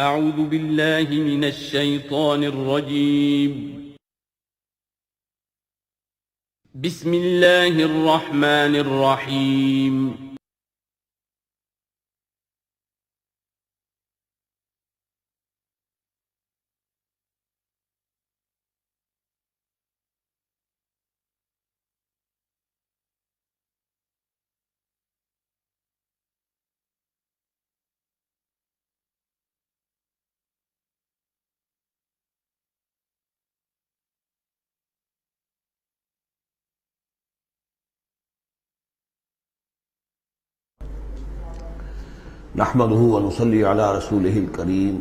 اعوذ باللہ من الشیطان الرجیم بسم اللہ الرحمن الرحیم نحمده ونصلي على رسوله الكريم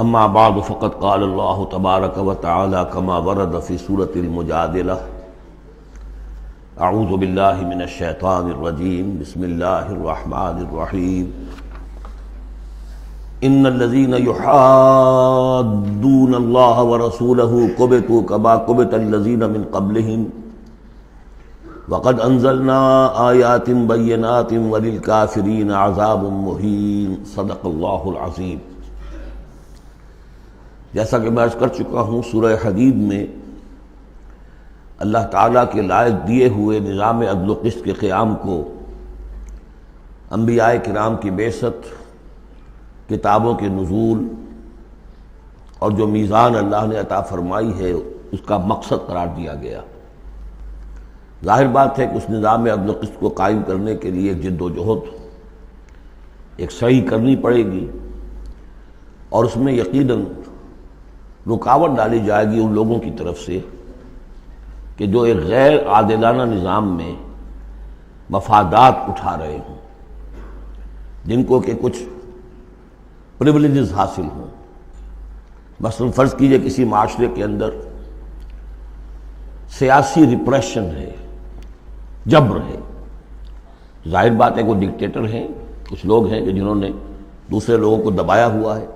اما بعد فقد قال الله تبارك وتعالى كما ورد في سورة المجادلة اعوذ بالله من الشيطان الرجيم بسم الله الرحمن الرحيم ان الذين يحادون الله ورسوله كبتوا كما كبت الذين من قبلهم وقد انزلنا آیات بینات وللکافرین عذاب مہین صدق اللہ العظیم۔ جیسا کہ میں عرض کر چکا ہوں، سورہ حدید میں اللہ تعالیٰ کے لائق دیے ہوئے نظام عدل و قسط کے قیام کو، انبیاء کرام کی بعثت، کتابوں کے نزول اور جو میزان اللہ نے عطا فرمائی ہے اس کا مقصد قرار دیا گیا۔ ظاہر بات ہے کہ اس نظام عدل و قسط کو قائم کرنے کے لیے ایک جد و جہد، ایک سعی کرنی پڑے گی، اور اس میں یقیناً رکاوٹ ڈالی جائے گی ان لوگوں کی طرف سے کہ جو ایک غیر عادلانہ نظام میں مفادات اٹھا رہے ہوں، جن کو کہ کچھ پریولیجز حاصل ہوں۔ مثلا فرض کیجئے کسی معاشرے کے اندر سیاسی ریپریشن ہے، جبر ہے، ظاہر بات ہے کوئی ڈکٹیٹر ہیں، کچھ لوگ ہیں کہ جنہوں نے دوسرے لوگوں کو دبایا ہوا ہے،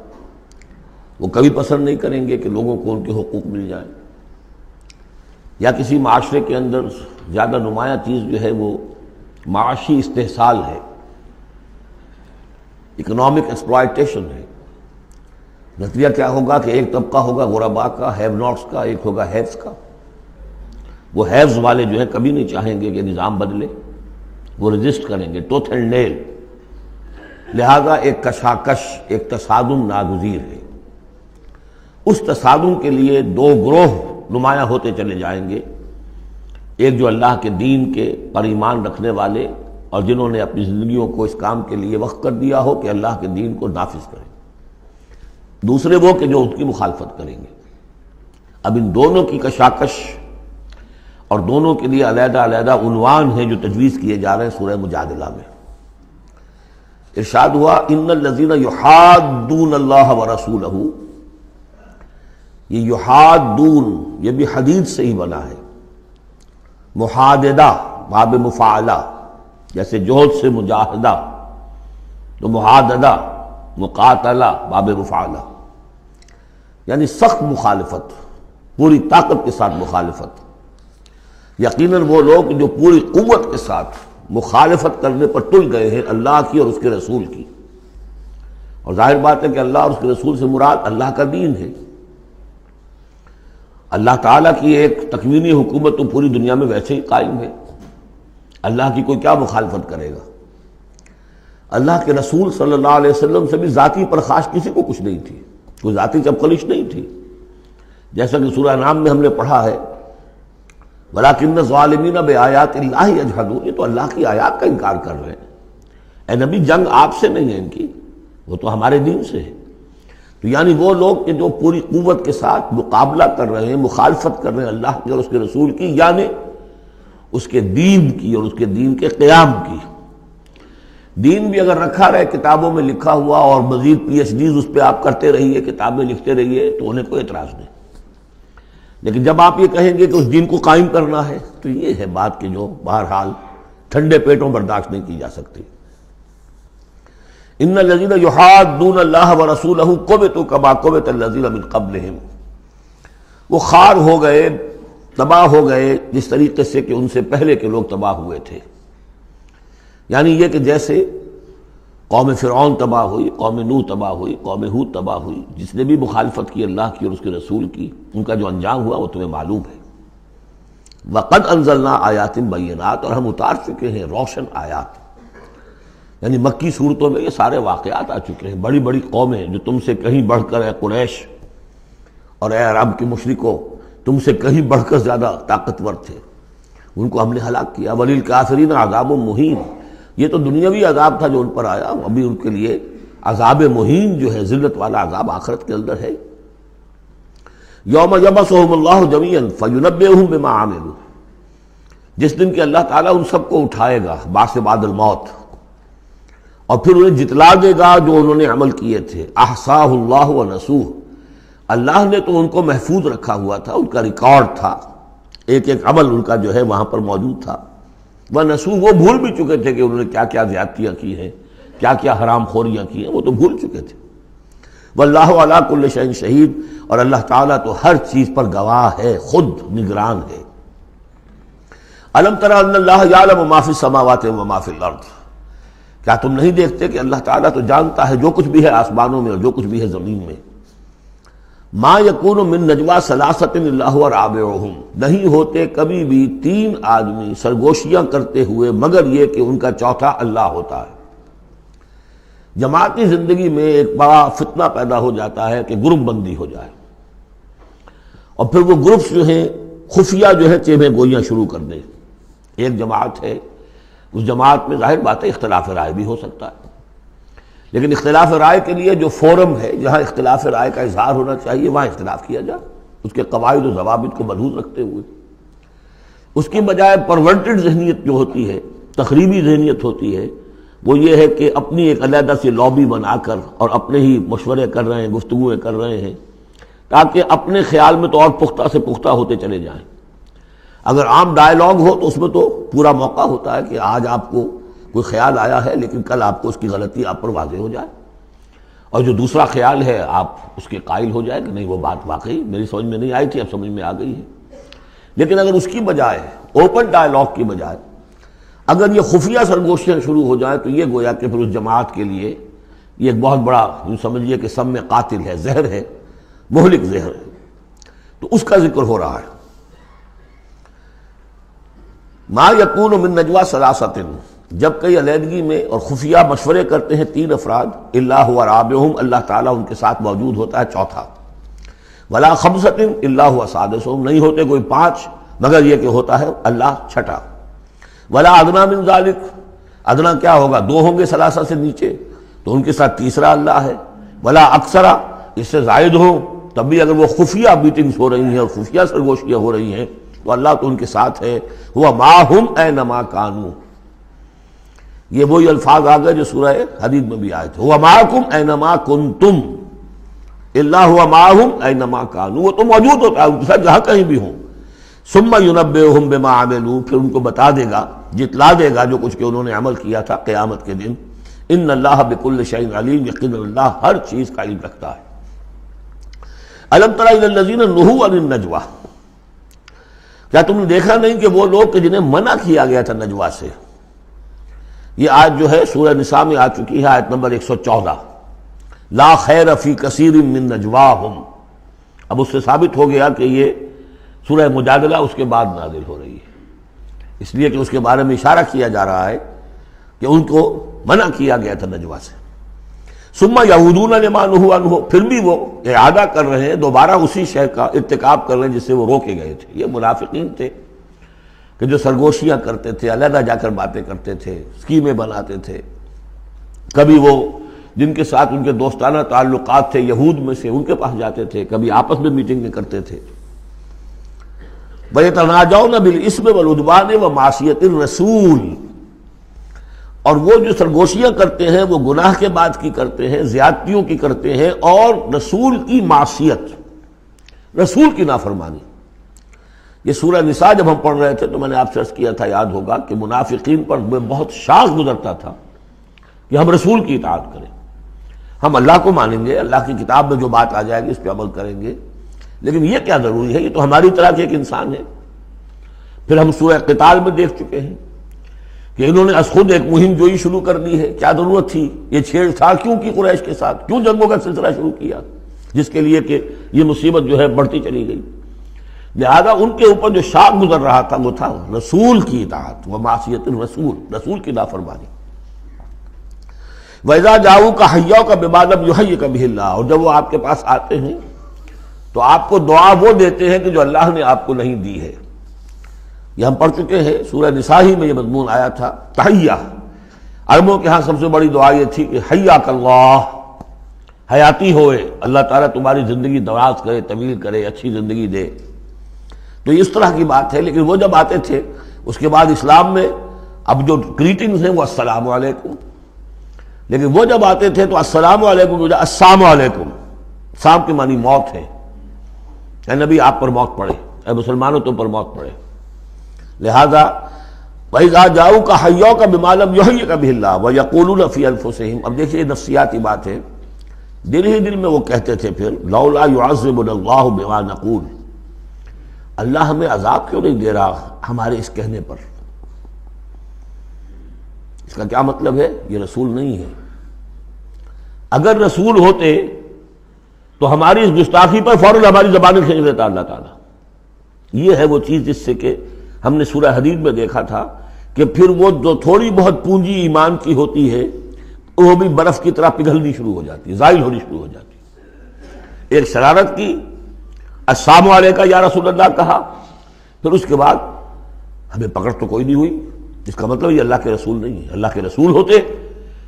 وہ کبھی پسند نہیں کریں گے کہ لوگوں کو ان کے حقوق مل جائیں۔ یا کسی معاشرے کے اندر زیادہ نمایاں چیز جو ہے وہ معاشی استحصال ہے، اکنامک ایکسپلائٹیشن ہے۔ نتیجہ کیا ہوگا کہ ایک طبقہ ہوگا غرباء کا، ہیو ناٹس کا، ایک ہوگا ہیوز کا۔ وہ ہیوز والے جو ہیں کبھی نہیں چاہیں گے کہ نظام بدلے، وہ رجسٹ کریں گے ٹوتھ اینڈ نیل۔ لہذا ایک کشاکش، ایک تصادم ناگزیر ہے۔ اس تصادم کے لیے دو گروہ نمایاں ہوتے چلے جائیں گے، ایک جو اللہ کے دین کے پر ایمان رکھنے والے اور جنہوں نے اپنی زندگیوں کو اس کام کے لیے وقف کر دیا ہو کہ اللہ کے دین کو نافذ کریں، دوسرے وہ کہ جو اس کی مخالفت کریں گے۔ اب ان دونوں کی کشاکش اور دونوں کے لیے علیحدہ علیحدہ عنوان ہیں جو تجویز کیے جا رہے ہیں سورہ مجادلہ میں۔ ارشاد ہوا ان الذین یحادون اللہ ورسولہ، یہ یحادون یہ بھی حدید سے ہی بنا ہے، محاددہ باب مفاعلہ، جیسے جوہد سے مجاہدہ تو محاددہ مقاتلہ باب مفاعلہ، یعنی سخت مخالفت، پوری طاقت کے ساتھ مخالفت۔ یقیناً وہ لوگ جو پوری قوت کے ساتھ مخالفت کرنے پر تل گئے ہیں اللہ کی اور اس کے رسول کی، اور ظاہر بات ہے کہ اللہ اور اس کے رسول سے مراد اللہ کا دین ہے۔ اللہ تعالیٰ کی ایک تکوینی حکومت تو پوری دنیا میں ویسے ہی قائم ہے، اللہ کی کوئی کیا مخالفت کرے گا؟ اللہ کے رسول صلی اللہ علیہ وسلم سے بھی ذاتی پرخاش کسی کو کچھ نہیں تھی، کوئی ذاتی چپقلش نہیں تھی، جیسا کہ سورہ انعام میں ہم نے پڑھا ہے وَلَٰكِنَّ الظَّالِمِينَ بِآيَاتِ اللَّهِ يَجْحَدُونَ، یہ تو اللہ کی آیات کا انکار کر رہے ہیں۔ اے نبی جنگ آپ سے نہیں ہے ان کی، وہ تو ہمارے دین سے ہے۔ تو یعنی وہ لوگ کہ جو پوری قوت کے ساتھ مقابلہ کر رہے ہیں، مخالفت کر رہے ہیں اللہ کی اور اس کے رسول کی، یعنی اس کے دین کی اور اس کے دین کے قیام کی۔ دین بھی اگر رکھا رہے کتابوں میں لکھا ہوا اور مزید پی ایچ ڈیز اس پہ آپ کرتے رہیے، کتابیں لکھتے رہیے، تو انہیں کوئی اعتراض نہیں، لیکن جب آپ یہ کہیں گے کہ اس دین کو قائم کرنا ہے تو یہ ہے بات کہ جو بہرحال ٹھنڈے پیٹوں برداشت نہیں کی جا سکتی۔ ان الذین یحادون اللہ ورسولہ کبتوا کما کبت الذین من قبلہم، وہ خوار ہو گئے، تباہ ہو گئے جس طریقے سے کہ ان سے پہلے کے لوگ تباہ ہوئے تھے۔ یعنی یہ کہ جیسے قوم فرعون تباہ ہوئی، قوم نوح تباہ ہوئی، قوم ہود تباہ ہوئی. جس نے بھی مخالفت کی اللہ کی اور اس کے رسول کی، ان کا جو انجام ہوا وہ تمہیں معلوم ہے. وَقَدْ أَنزَلْنَا آیَاتٍ بَيِّنَاتٍ، اور ہم اتار چکے ہیں روشن آیات. یعنی مکی صورتوں میں یہ سارے واقعات آ چکے ہیں. بڑی بڑی قومیں جو تم سے کہیں بڑھ کر، اے قریش اور اے عرب کے مشرکوں، تم سے کہیں بڑھ کر زیادہ طاقتور تھے، ان کو ہم نے ہلاک کیا. وَلِلْكَافِرِينَ عَذَابٌ مُّهِينٌ، یہ تو دنیاوی عذاب تھا جو ان پر آیا، ابھی ان کے لیے عذاب مہین جو ہے ذلت والا عذاب آخرت کے اندر ہے. یوم یبعثہم اللہ جمیعا فینبئہم بما عملوا، جس دن کہ اللہ تعالیٰ ان سب کو اٹھائے گا بعث بعد الموت، اور پھر انہیں جتلا دے گا جو انہوں نے عمل کیے تھے. احصاہ اللہ ونسوہ، اللہ نے تو ان کو محفوظ رکھا ہوا تھا، ان کا ریکارڈ تھا، ایک ایک عمل ان کا جو ہے وہاں پر موجود تھا. وَنَسُوا، وہ بھول بھی چکے تھے کہ انہوں نے کیا کیا زیادتیاں کی ہیں، کیا کیا حرام خوریاں کی ہیں، وہ تو بھول چکے تھے. وَاللَّهُ عَلَىٰ كُلِّ شَيْءٍ شَهِيدٌ، اور اللہ تعالیٰ تو ہر چیز پر گواہ ہے، خود نگران ہے. أَلَمْ تَرَ أَنَّ اللَّهَ يَعْلَمُ مَا فِي السَّمَاوَاتِ وَمَا فِي الْأَرْضِ، کیا تم نہیں دیکھتے کہ اللہ تعالیٰ تو جانتا ہے جو کچھ بھی ہے آسمانوں میں اور جو کچھ بھی ہے زمین میں. ما یکون من نجوا ثلاثۃ الا هو رابعهم، نہیں ہوتے کبھی بھی تین آدمی سرگوشیاں کرتے ہوئے مگر یہ کہ ان کا چوتھا اللہ ہوتا ہے. جماعتی زندگی میں ایک بڑا فتنہ پیدا ہو جاتا ہے کہ گروپ بندی ہو جائے، اور پھر وہ گروپس جو ہیں خفیہ جو ہے چیبیں گوئیاں شروع کر دیں. ایک جماعت ہے، اس جماعت میں ظاہر بات ہے اختلاف رائے بھی ہو سکتا ہے، لیکن اختلاف رائے کے لیے جو فورم ہے جہاں اختلاف رائے کا اظہار ہونا چاہیے وہاں اختلاف کیا جائے، اس کے قواعد و ضوابط کو ملحوظ رکھتے ہوئے. اس کی بجائے پرورٹڈ ذہنیت جو ہوتی ہے، تخریبی ذہنیت ہوتی ہے، وہ یہ ہے کہ اپنی ایک علیحدہ سی لابی بنا کر اور اپنے ہی مشورے کر رہے ہیں، گفتگویں کر رہے ہیں، تاکہ اپنے خیال میں تو اور پختہ سے پختہ ہوتے چلے جائیں. اگر عام ڈائیلاگ ہو تو اس میں تو پورا موقع ہوتا ہے کہ آج آپ کو کوئی خیال آیا ہے لیکن کل آپ کو اس کی غلطی آپ پر واضح ہو جائے، اور جو دوسرا خیال ہے آپ اس کے قائل ہو جائے کہ نہیں وہ بات واقعی میری سمجھ میں نہیں آئی تھی، اب سمجھ میں آ گئی ہے. لیکن اگر اس کی بجائے اوپن ڈائیلاگ کی بجائے اگر یہ خفیہ سرگوشیاں شروع ہو جائیں تو یہ گویا کہ پھر اس جماعت کے لیے یہ ایک بہت بڑا یوں سمجھیے کہ سم میں قاتل ہے، زہر ہے، مہلک زہر ہے. تو اس کا ذکر ہو رہا ہے. ما یکون من نجوا ثلاثۃ، جب کئی علیحدگی میں اور خفیہ مشورے کرتے ہیں تین افراد، الا هو رابعهم، اللہ تعالیٰ ان کے ساتھ موجود ہوتا ہے چوتھا. ولا خمسۃ الا هو سادسهم، نہیں ہوتے کوئی پانچ مگر یہ کہ ہوتا ہے اللہ چھٹا. ولا ادنی من ذلک، ادنا کیا ہوگا، دو ہوں گے ثلاثہ سے نیچے تو ان کے ساتھ تیسرا اللہ ہے. ولا اکثر، اس سے زائد ہو تب بھی اگر وہ خفیہ میٹنگز ہو رہی ہیں اور خفیہ سرگوشیاں ہو رہی ہیں تو اللہ تو ان کے ساتھ ہے. ہوا معہم اینما کانوا، یہ وہی الفاظ آ گئے جو سورہ حدید میں بھی آئے تھے. ہوا معکم اینما کنتم، اللہ ہوا معہم اینما کانوا، وہ تو موجود ہوتا ہے ان کے ساتھ جہاں کہیں بھی ہوں. ثم ینبئہم بما عملوا، پھر ان کو بتا دے گا، جتلا دے گا جو کچھ کہ انہوں نے عمل کیا تھا قیامت کے دن. ان اللہ بکل شیء علیم، یقینا اللہ ہر چیز کا علم رکھتا ہے. الم تر الی الذین نہوا عن النجوی، کیا تم نے دیکھا نہیں کہ وہ لوگ کہ جنہیں منع کیا گیا تھا نجوا سے. یہ آیت جو ہے سورہ نساء میں آ چکی ہے، آیت نمبر 114. لا خیر فی کثیر من نجواہم، اب اس سے ثابت ہو گیا کہ یہ سورہ مجادلہ اس کے بعد نازل ہو رہی ہے، اس لیے کہ اس کے بارے میں اشارہ کیا جا رہا ہے کہ ان کو منع کیا گیا تھا نجوا سے. ثم یعودون لما نہوا عنہ، پھر بھی وہ اعادہ کر رہے ہیں، دوبارہ اسی شے کا ارتکاب کر رہے ہیں جس سے وہ روکے گئے تھے. یہ منافقین تھے کہ جو سرگوشیاں کرتے تھے، علیحدہ جا کر باتیں کرتے تھے، اسکیمیں بناتے تھے. کبھی وہ جن کے ساتھ ان کے دوستانہ تعلقات تھے یہود میں سے ان کے پاس جاتے تھے، کبھی آپس میں میٹنگیں کرتے تھے. وَيَتَنَاجَوْنَ بِالْإِثْمِ وَالْعُدْوَانِ وَمَعْصِيَةِ الرَّسُولِ، اور وہ جو سرگوشیاں کرتے ہیں وہ گناہ کے بعد کی کرتے ہیں، زیادتیوں کی کرتے ہیں، اور رسول کی معصیت، رسول کی نافرمانی. یہ سورہ نساء جب ہم پڑھ رہے تھے تو میں نے آپ سے عرض کیا تھا، یاد ہوگا کہ منافقین پر بہت شاخ گزرتا تھا کہ ہم رسول کی اطاعت کریں، ہم اللہ کو مانیں گے، اللہ کی کتاب میں جو بات آ جائے گی اس پہ عمل کریں گے، لیکن یہ کیا ضروری ہے، یہ تو ہماری طرح کے ایک انسان ہے. پھر ہم سورہ قتال میں دیکھ چکے ہیں کہ انہوں نے از خود ایک مہم جوئی شروع کر دی ہے. کیا ضرورت تھی یہ چھیڑ چھاڑ کیوں کی قریش کے ساتھ؟ کیوں جنگوں کا سلسلہ شروع کیا جس کے لیے کہ یہ مصیبت جو ہے بڑھتی چلی گئی؟ لہذا ان کے اوپر جو شاق گزر رہا تھا وہ تھا رسول کی اطاعت و معصیت الرسول، رسول کی نافرمانی. وَإِذَا جَاءُوكَ حَيَّوْكَ بِمَا لَمْ يُحَيِّكَ بِهِ اللَّهُ، اور جب وہ آپ کے پاس آتے ہیں تو آپ کو دعا وہ دیتے ہیں کہ جو اللہ نے آپ کو نہیں دی ہے. یہ ہم پڑھ چکے ہیں، سورہ نساء ہی میں یہ مضمون آیا تھا. تحیہ، عربوں کے ہاں سب سے بڑی دعا یہ تھی کہ حیاک اللہ، حیاتی ہوئے، اللہ تعالیٰ تمہاری زندگی دراز کرے، طویل کرے، اچھی زندگی دے. تو اس طرح کی بات ہے. لیکن وہ جب آتے تھے اس کے بعد اسلام میں اب جو گریٹنگز ہیں وہ السلام علیکم، لیکن وہ جب آتے تھے تو السلام علیکم جو السلام علیکم، سام کے معنی موت ہے. اے نبی آپ پر موت پڑے، اے مسلمانوں تم پر موت پڑے. لہذا وَإِذَا جَاءُوكَ حَيَّوْكَ بِمَا لَمْ يُحَيِّكَ بِهِ اللَّهُ وَيَقُولُونَ فِي أَنفُسِهِمْ. اب دیکھیے یہ نفسیاتی بات ہے. دل ہی دل میں وہ کہتے تھے پھر لولا يعذبنا الله بما نقول، اللہ ہمیں عذاب کیوں نہیں دے رہا ہمارے اس کہنے پر؟ اس کا کیا مطلب ہے؟ یہ رسول نہیں ہے. اگر رسول ہوتے تو ہماری اس گستاخی پر فوراً ہماری زبانیں کھینچ دیتا اللہ تعالیٰ. یہ ہے وہ چیز جس سے کہ ہم نے سورہ حدید میں دیکھا تھا کہ پھر وہ جو تھوڑی بہت پونجی ایمان کی ہوتی ہے وہ بھی برف کی طرح پگھلنی شروع ہو جاتی ہے، زائل ہونی شروع ہو جاتی ہے. ایک شرارت کی، السلام علیکم یا رسول اللہ کہا، پھر اس کے بعد ہمیں پکڑ تو کوئی نہیں ہوئی. اس کا مطلب یہ اللہ کے رسول نہیں ہے. اللہ کے رسول ہوتے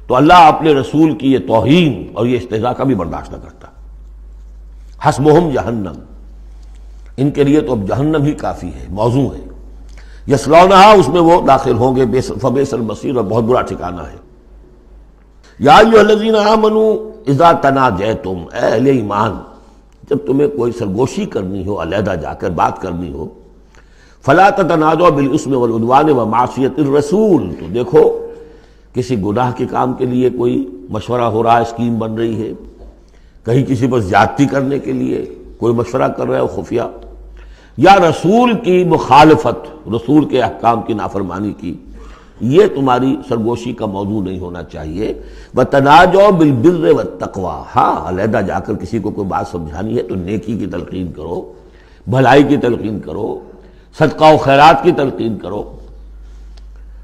تو اللہ اپنے رسول کی یہ توہین اور یہ استہزاء کا بھی برداشت نہ کرتا. حسبہم جہنم، ان کے لیے تو اب جہنم ہی کافی ہے، موضوع ہے. یصلونہا، اس میں وہ داخل ہوں گے، فبئس المصیر، اور بہت برا ٹھکانہ ہے. یا ایھا الذین آمنوا اذا تناجیتم، اے اہل ایمان جب تمہیں کوئی سرگوشی کرنی ہو، علیحدہ جا کر بات کرنی ہو، فلا تتناجوا بالاسم والعدوان ومعصیۃ الرسول، تو دیکھو کسی گناہ کے کام کے لیے کوئی مشورہ ہو رہا ہے، اسکیم بن رہی ہے، کہیں کسی پر زیادتی کرنے کے لیے کوئی مشورہ کر رہا ہے خفیہ، یا رسول کی مخالفت، رسول کے احکام کی نافرمانی کی، یہ تمہاری سرگوشی کا موضوع نہیں ہونا چاہیے. وَتَنَاجَوْا بِالْبِرِّ وَالتَّقْوَىٰ، ہاں علیحدہ جا کر کسی کو کوئی بات سمجھانی ہے تو نیکی کی تلقین کرو، بھلائی کی تلقین کرو، صدقہ و خیرات کی تلقین کرو.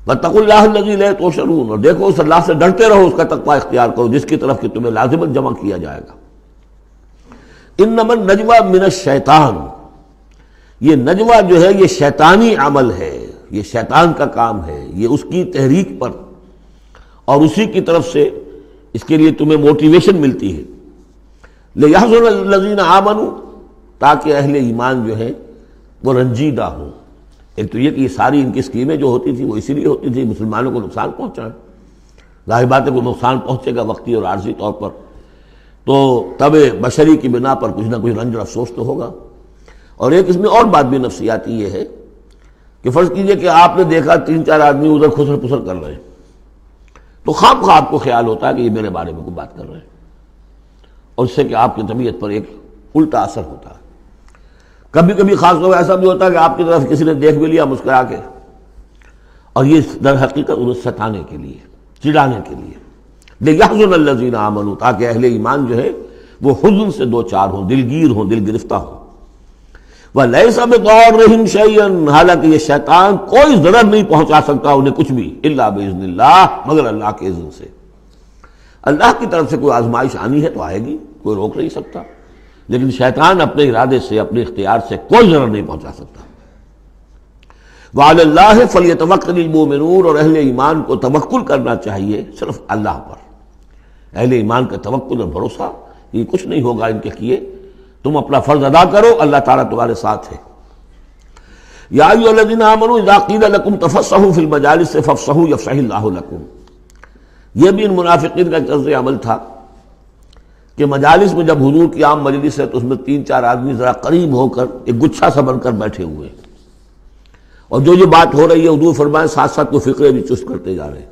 وَاتَّقُوا اللَّهَ الَّذِي إِلَيْهِ تُحْشَرُونَ، اور دیکھو اس اللہ سے ڈرتے رہو، اس کا تقویٰ اختیار کرو جس کی طرف کہ تمہیں لازماً جمع کیا جائے گا. اِنَّمَا النَّجْوَىٰ مِنَ الشَّيْطَانِ، یہ نجوہ جو ہے یہ شیطانی عمل ہے، یہ شیطان کا کام ہے، یہ اس کی تحریک پر اور اسی کی طرف سے اس کے لیے تمہیں موٹیویشن ملتی ہے. لِيَحْزُنَ الَّذِينَ آمَنُوا، تاکہ اہل ایمان جو ہیں وہ رنجیدہ ہوں. ایک تو یہ کہ یہ ساری ان کی اسکیمیں جو ہوتی تھی وہ اسی لیے ہوتی تھی مسلمانوں کو نقصان پہنچائیں. ظاہر بات ہے کوئی نقصان پہنچے گا وقتی اور عارضی طور پر تو طبع بشری کی بنا پر کچھ نہ کچھ رنج اور افسوس تو ہوگا. اور ایک اس میں اور بات بھی نفسیاتی یہ ہے کہ فرض کیجئے کہ آپ نے دیکھا 3-4 آدمی ادھر خسر پسر کر رہے ہیں تو خواہ خواہ آپ کو خیال ہوتا ہے کہ یہ میرے بارے میں کوئی بات کر رہے ہیں، اور اس سے کہ آپ کی طبیعت پر ایک الٹا اثر ہوتا ہے. کبھی کبھی خاص طور پر ایسا بھی ہوتا ہے کہ آپ کی طرف کسی نے دیکھ بھی لیا مسکرا کے، اور یہ در حقیقت انہیں ستانے کے لیے، چڑھانے کے لیے. لِيَحْزُنَ الَّذِينَ آمَنُوا، تاکہ اہل ایمان جو ہے وہ حزن سے دو چار ہوں، دلگیر ہوں، دل گرفتہ ہوں. وَلَيْسَ بِضَارِّهِمْ شَيْئًا، حالانکہ یہ شیطان کوئی ضرر نہیں پہنچا سکتا انہیں کچھ بھی، إِلَّا بِإِذْنِ اللَّهِ، مگر اللہ کے اذن سے. اللہ کی طرف سے کوئی آزمائش آنی ہے تو آئے گی، کوئی روک نہیں سکتا، لیکن شیطان اپنے ارادے سے، اپنے اختیار سے کوئی ضرر نہیں پہنچا سکتا. وَعَلَى اللَّهِ فَلْيَتَوَكَّلِ الْمُؤْمِنُونَ، اور اہل ایمان کو توکل کرنا چاہیے صرف اللہ پر. اہل ایمان کا توکل اور بھروسہ یہ کچھ نہیں ہوگا ان کے کیے، تم اپنا فرض ادا کرو، اللہ تعالیٰ تمہارے ساتھ ہے. یا ایھا الذین آمنوا اذا قیل لکم تفصحوا فی المجالس فافصحوا یفصح اللہ لکم. یہ بھی ان منافقین کا طرز عمل تھا کہ مجالس میں جب حضور کی عام مجلس ہے تو اس میں 3-4 آدمی ذرا قریب ہو کر ایک گچھا سا بن کر بیٹھے ہوئے ہیں، اور جو یہ بات ہو رہی ہے حضور فرمائیں ساتھ ساتھ وہ فقرے بھی چست کرتے جا رہے ہیں.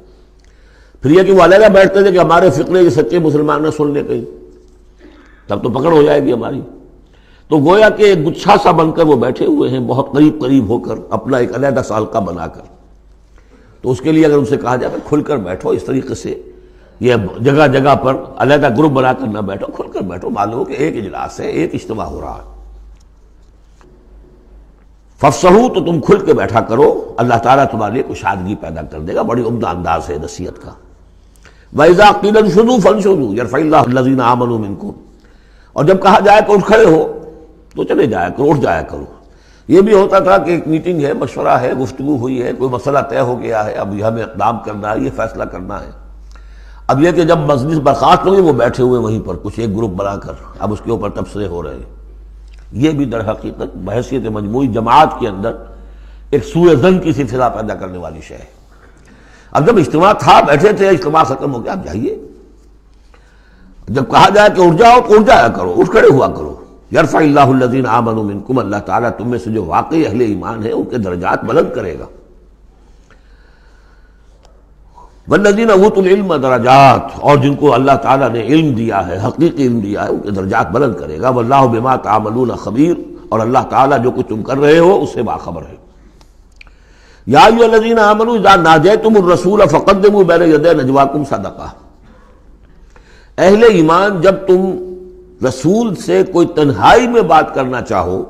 پھر یہ کہ وہ علیحدہ بیٹھتے تھے کہ ہمارے فقرے یہ سچے مسلمان نہ سن لے کہیں، تب تو پکڑ ہو جائے گی ہماری. تو گویا کہ ایک گچھا سا بن کر وہ بیٹھے ہوئے ہیں، بہت قریب قریب ہو کر، اپنا ایک علیحدہ سا حلقہ بنا کر. تو اس کے لیے اگر ان سے کہا جائے کہ کھل کر بیٹھو، اس طریقے سے یہ جگہ جگہ پر علیحدہ گروپ بنا کر نہ بیٹھو، کھل کر بیٹھو، معلوم ہو کہ ایک اجلاس ہے، ایک اجتماع ہو رہا ہے۔ فافصحوا، تو تم کھل کے بیٹھا کرو، اللہ تعالیٰ تمہارے لیے کشادگی پیدا کر دے گا۔ بڑی عمدہ انداز ہے نصیحت کا۔ وَإِذَا قِيلَ انشُزُوا فَانشُزُوا يَرْفَعِ اللَّهُ الَّذِينَ آمَنُوا مِنكُمْ، اور جب کہا جائے کہ اٹھ کھڑے ہو تو چلے جایا کرو، اٹھ جایا کرو۔ یہ بھی ہوتا تھا کہ ایک میٹنگ ہے، مشورہ ہے، گفتگو ہوئی ہے، کوئی مسئلہ طے ہو گیا ہے، اب یہ ہمیں اقدام کرنا ہے، یہ فیصلہ کرنا ہے۔ اب یہ کہ جب مجلس برخاست ہوئی وہ بیٹھے ہوئے وہیں پر کچھ ایک گروپ بنا کر اب اس کے اوپر تبصرے ہو رہے ہیں۔ یہ بھی در حقیقت بحیثیت مجموعی جماعت کے اندر ایک سوء ظن کی سی فضا پیدا کرنے والی شے ہے۔ اب جب اجتماع تھا، بیٹھے تھے، اجتماع ختم ہو گیا، اب جائیے۔ جب کہا جائے کہ اٹھ جاؤ تو اٹھ جایا کرو، اٹھ کھڑے ہوا کرو۔ یرفع اللہ الذین آمنوا منکم، اللہ تعالیٰ تم میں سے جو واقعی اہل ایمان ہے ان کے درجات بلند کرے گا۔ والذین اوتوا العلم درجات، اور جن کو اللہ تعالیٰ نے علم دیا ہے، حقیقی علم دیا ہے، ان کے درجات بلند کرے گا۔ واللہ بما تعملون خبیر، اور اللہ تعالیٰ جو کچھ تم کر رہے ہو اس سے باخبر ہے۔ یا ایھا الذین آمنوا اذا ناجیتم الرسول فقدموا بین یدی نجواکم صدقہ، اہل ایمان جب تم رسول سے کوئی تنہائی میں بات کرنا چاہو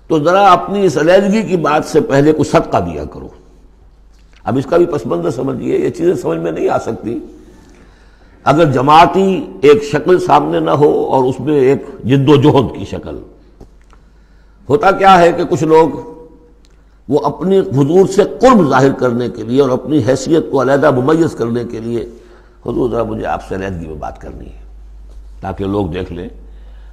تو ذرا اپنی اس علیحدگی کی بات سے پہلے کچھ صدقہ دیا کرو۔ اب اس کا بھی پس منظر سمجھیے، یہ چیزیں سمجھ میں نہیں آ سکتی اگر جماعتی ایک شکل سامنے نہ ہو اور اس میں ایک جد و جہد کی شکل۔ ہوتا کیا ہے کہ کچھ لوگ وہ اپنی حضور سے قرب ظاہر کرنے کے لیے اور اپنی حیثیت کو علیحدہ ممیز کرنے کے لیے، حضور ذرا مجھے آپ سے علیحدگی میں بات کرنی ہے تاکہ لوگ دیکھ لیں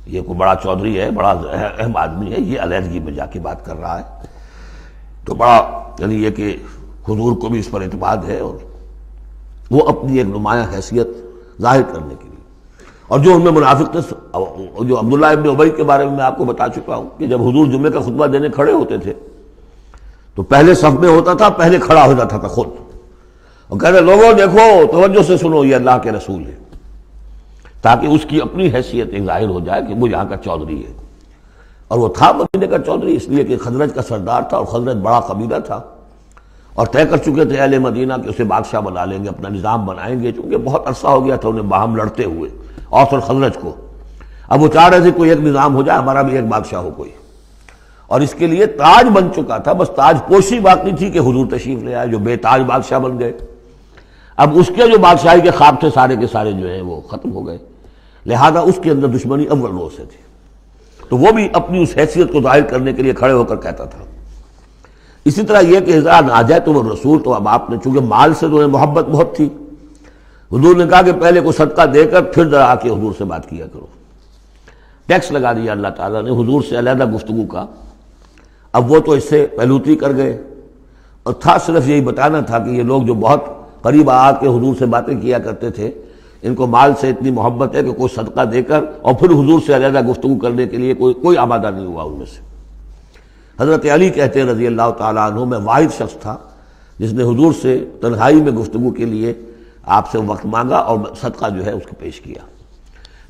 یہ کوئی بڑا چودھری ہے، بڑا اہم آدمی ہے، یہ علیحدگی میں جا کے بات کر رہا ہے، تو بڑا یعنی یہ کہ حضور کو بھی اس پر اعتماد ہے، اور وہ اپنی ایک نمایاں حیثیت ظاہر کرنے کے لیے۔ اور جو ان میں منافق تھے، جو عبداللہ ابن ابی کے بارے میں آپ کو بتا چکا ہوں کہ جب حضور جمعے کا خطبہ دینے کھڑے ہوتے تھے تو پہلے صف میں ہوتا تھا، پہلے کھڑا ہو جاتا تھا خود، اور کہتے لوگوں دیکھو توجہ سے سنو، یہ اللہ کے رسول ہے، تاکہ اس کی اپنی حیثیت ایک ظاہر ہو جائے کہ وہ یہاں کا چودھری ہے۔ اور وہ تھا مدینے کا چودھری، اس لیے کہ خزرج کا سردار تھا، اور خزرج بڑا قبیلہ تھا، اور طے کر چکے تھے اہل مدینہ کہ اسے بادشاہ بنا لیں گے، اپنا نظام بنائیں گے، چونکہ بہت عرصہ ہو گیا تھا انہیں باہم لڑتے ہوئے اوس اور خزرج کو۔ اب وہ چاہ رہے تھے کوئی ایک نظام ہو جائے، ہمارا بھی ایک بادشاہ ہو کوئی، اور اس کے لیے تاج بن چکا تھا، بس تاج پوشی باقی تھی کہ حضور تشریف لے آئے جو بے تاج بادشاہ بن گئے۔ اب اس کے جو بادشاہی کے خواب تھے سارے کے سارے جو ہیں وہ ختم ہو گئے، لہذا اس کے اندر دشمنی اول روز سے تھی، تو وہ بھی اپنی اس حیثیت کو ظاہر کرنے کے لیے کھڑے ہو کر کہتا تھا۔ اسی طرح یہ کہ اذا ناجیتم الرسول، تو اب آپ نے چونکہ مال سے تو محبت بہت تھی، حضور نے کہا کہ پہلے کو صدقہ دے کر پھر ذرا آ کے حضور سے بات کیا کرو۔ ٹیکس لگا دیا اللہ تعالیٰ نے حضور سے علیحدہ گفتگو کا۔ اب وہ تو اس سے پہلوتی کر گئے، اور تھا صرف یہی بتانا تھا کہ یہ لوگ جو بہت قریب آ کے حضور سے باتیں کیا کرتے تھے، ان کو مال سے اتنی محبت ہے کہ کوئی صدقہ دے کر اور پھر حضور سے علیحدہ گفتگو کرنے کے لیے کوئی آمادہ نہیں ہوا ان میں سے۔ حضرت علی کہتے ہیں رضی اللہ تعالیٰ عنہ، میں واحد شخص تھا جس نے حضور سے تنہائی میں گفتگو کے لیے آپ سے وقت مانگا اور صدقہ جو ہے اس کو پیش کیا،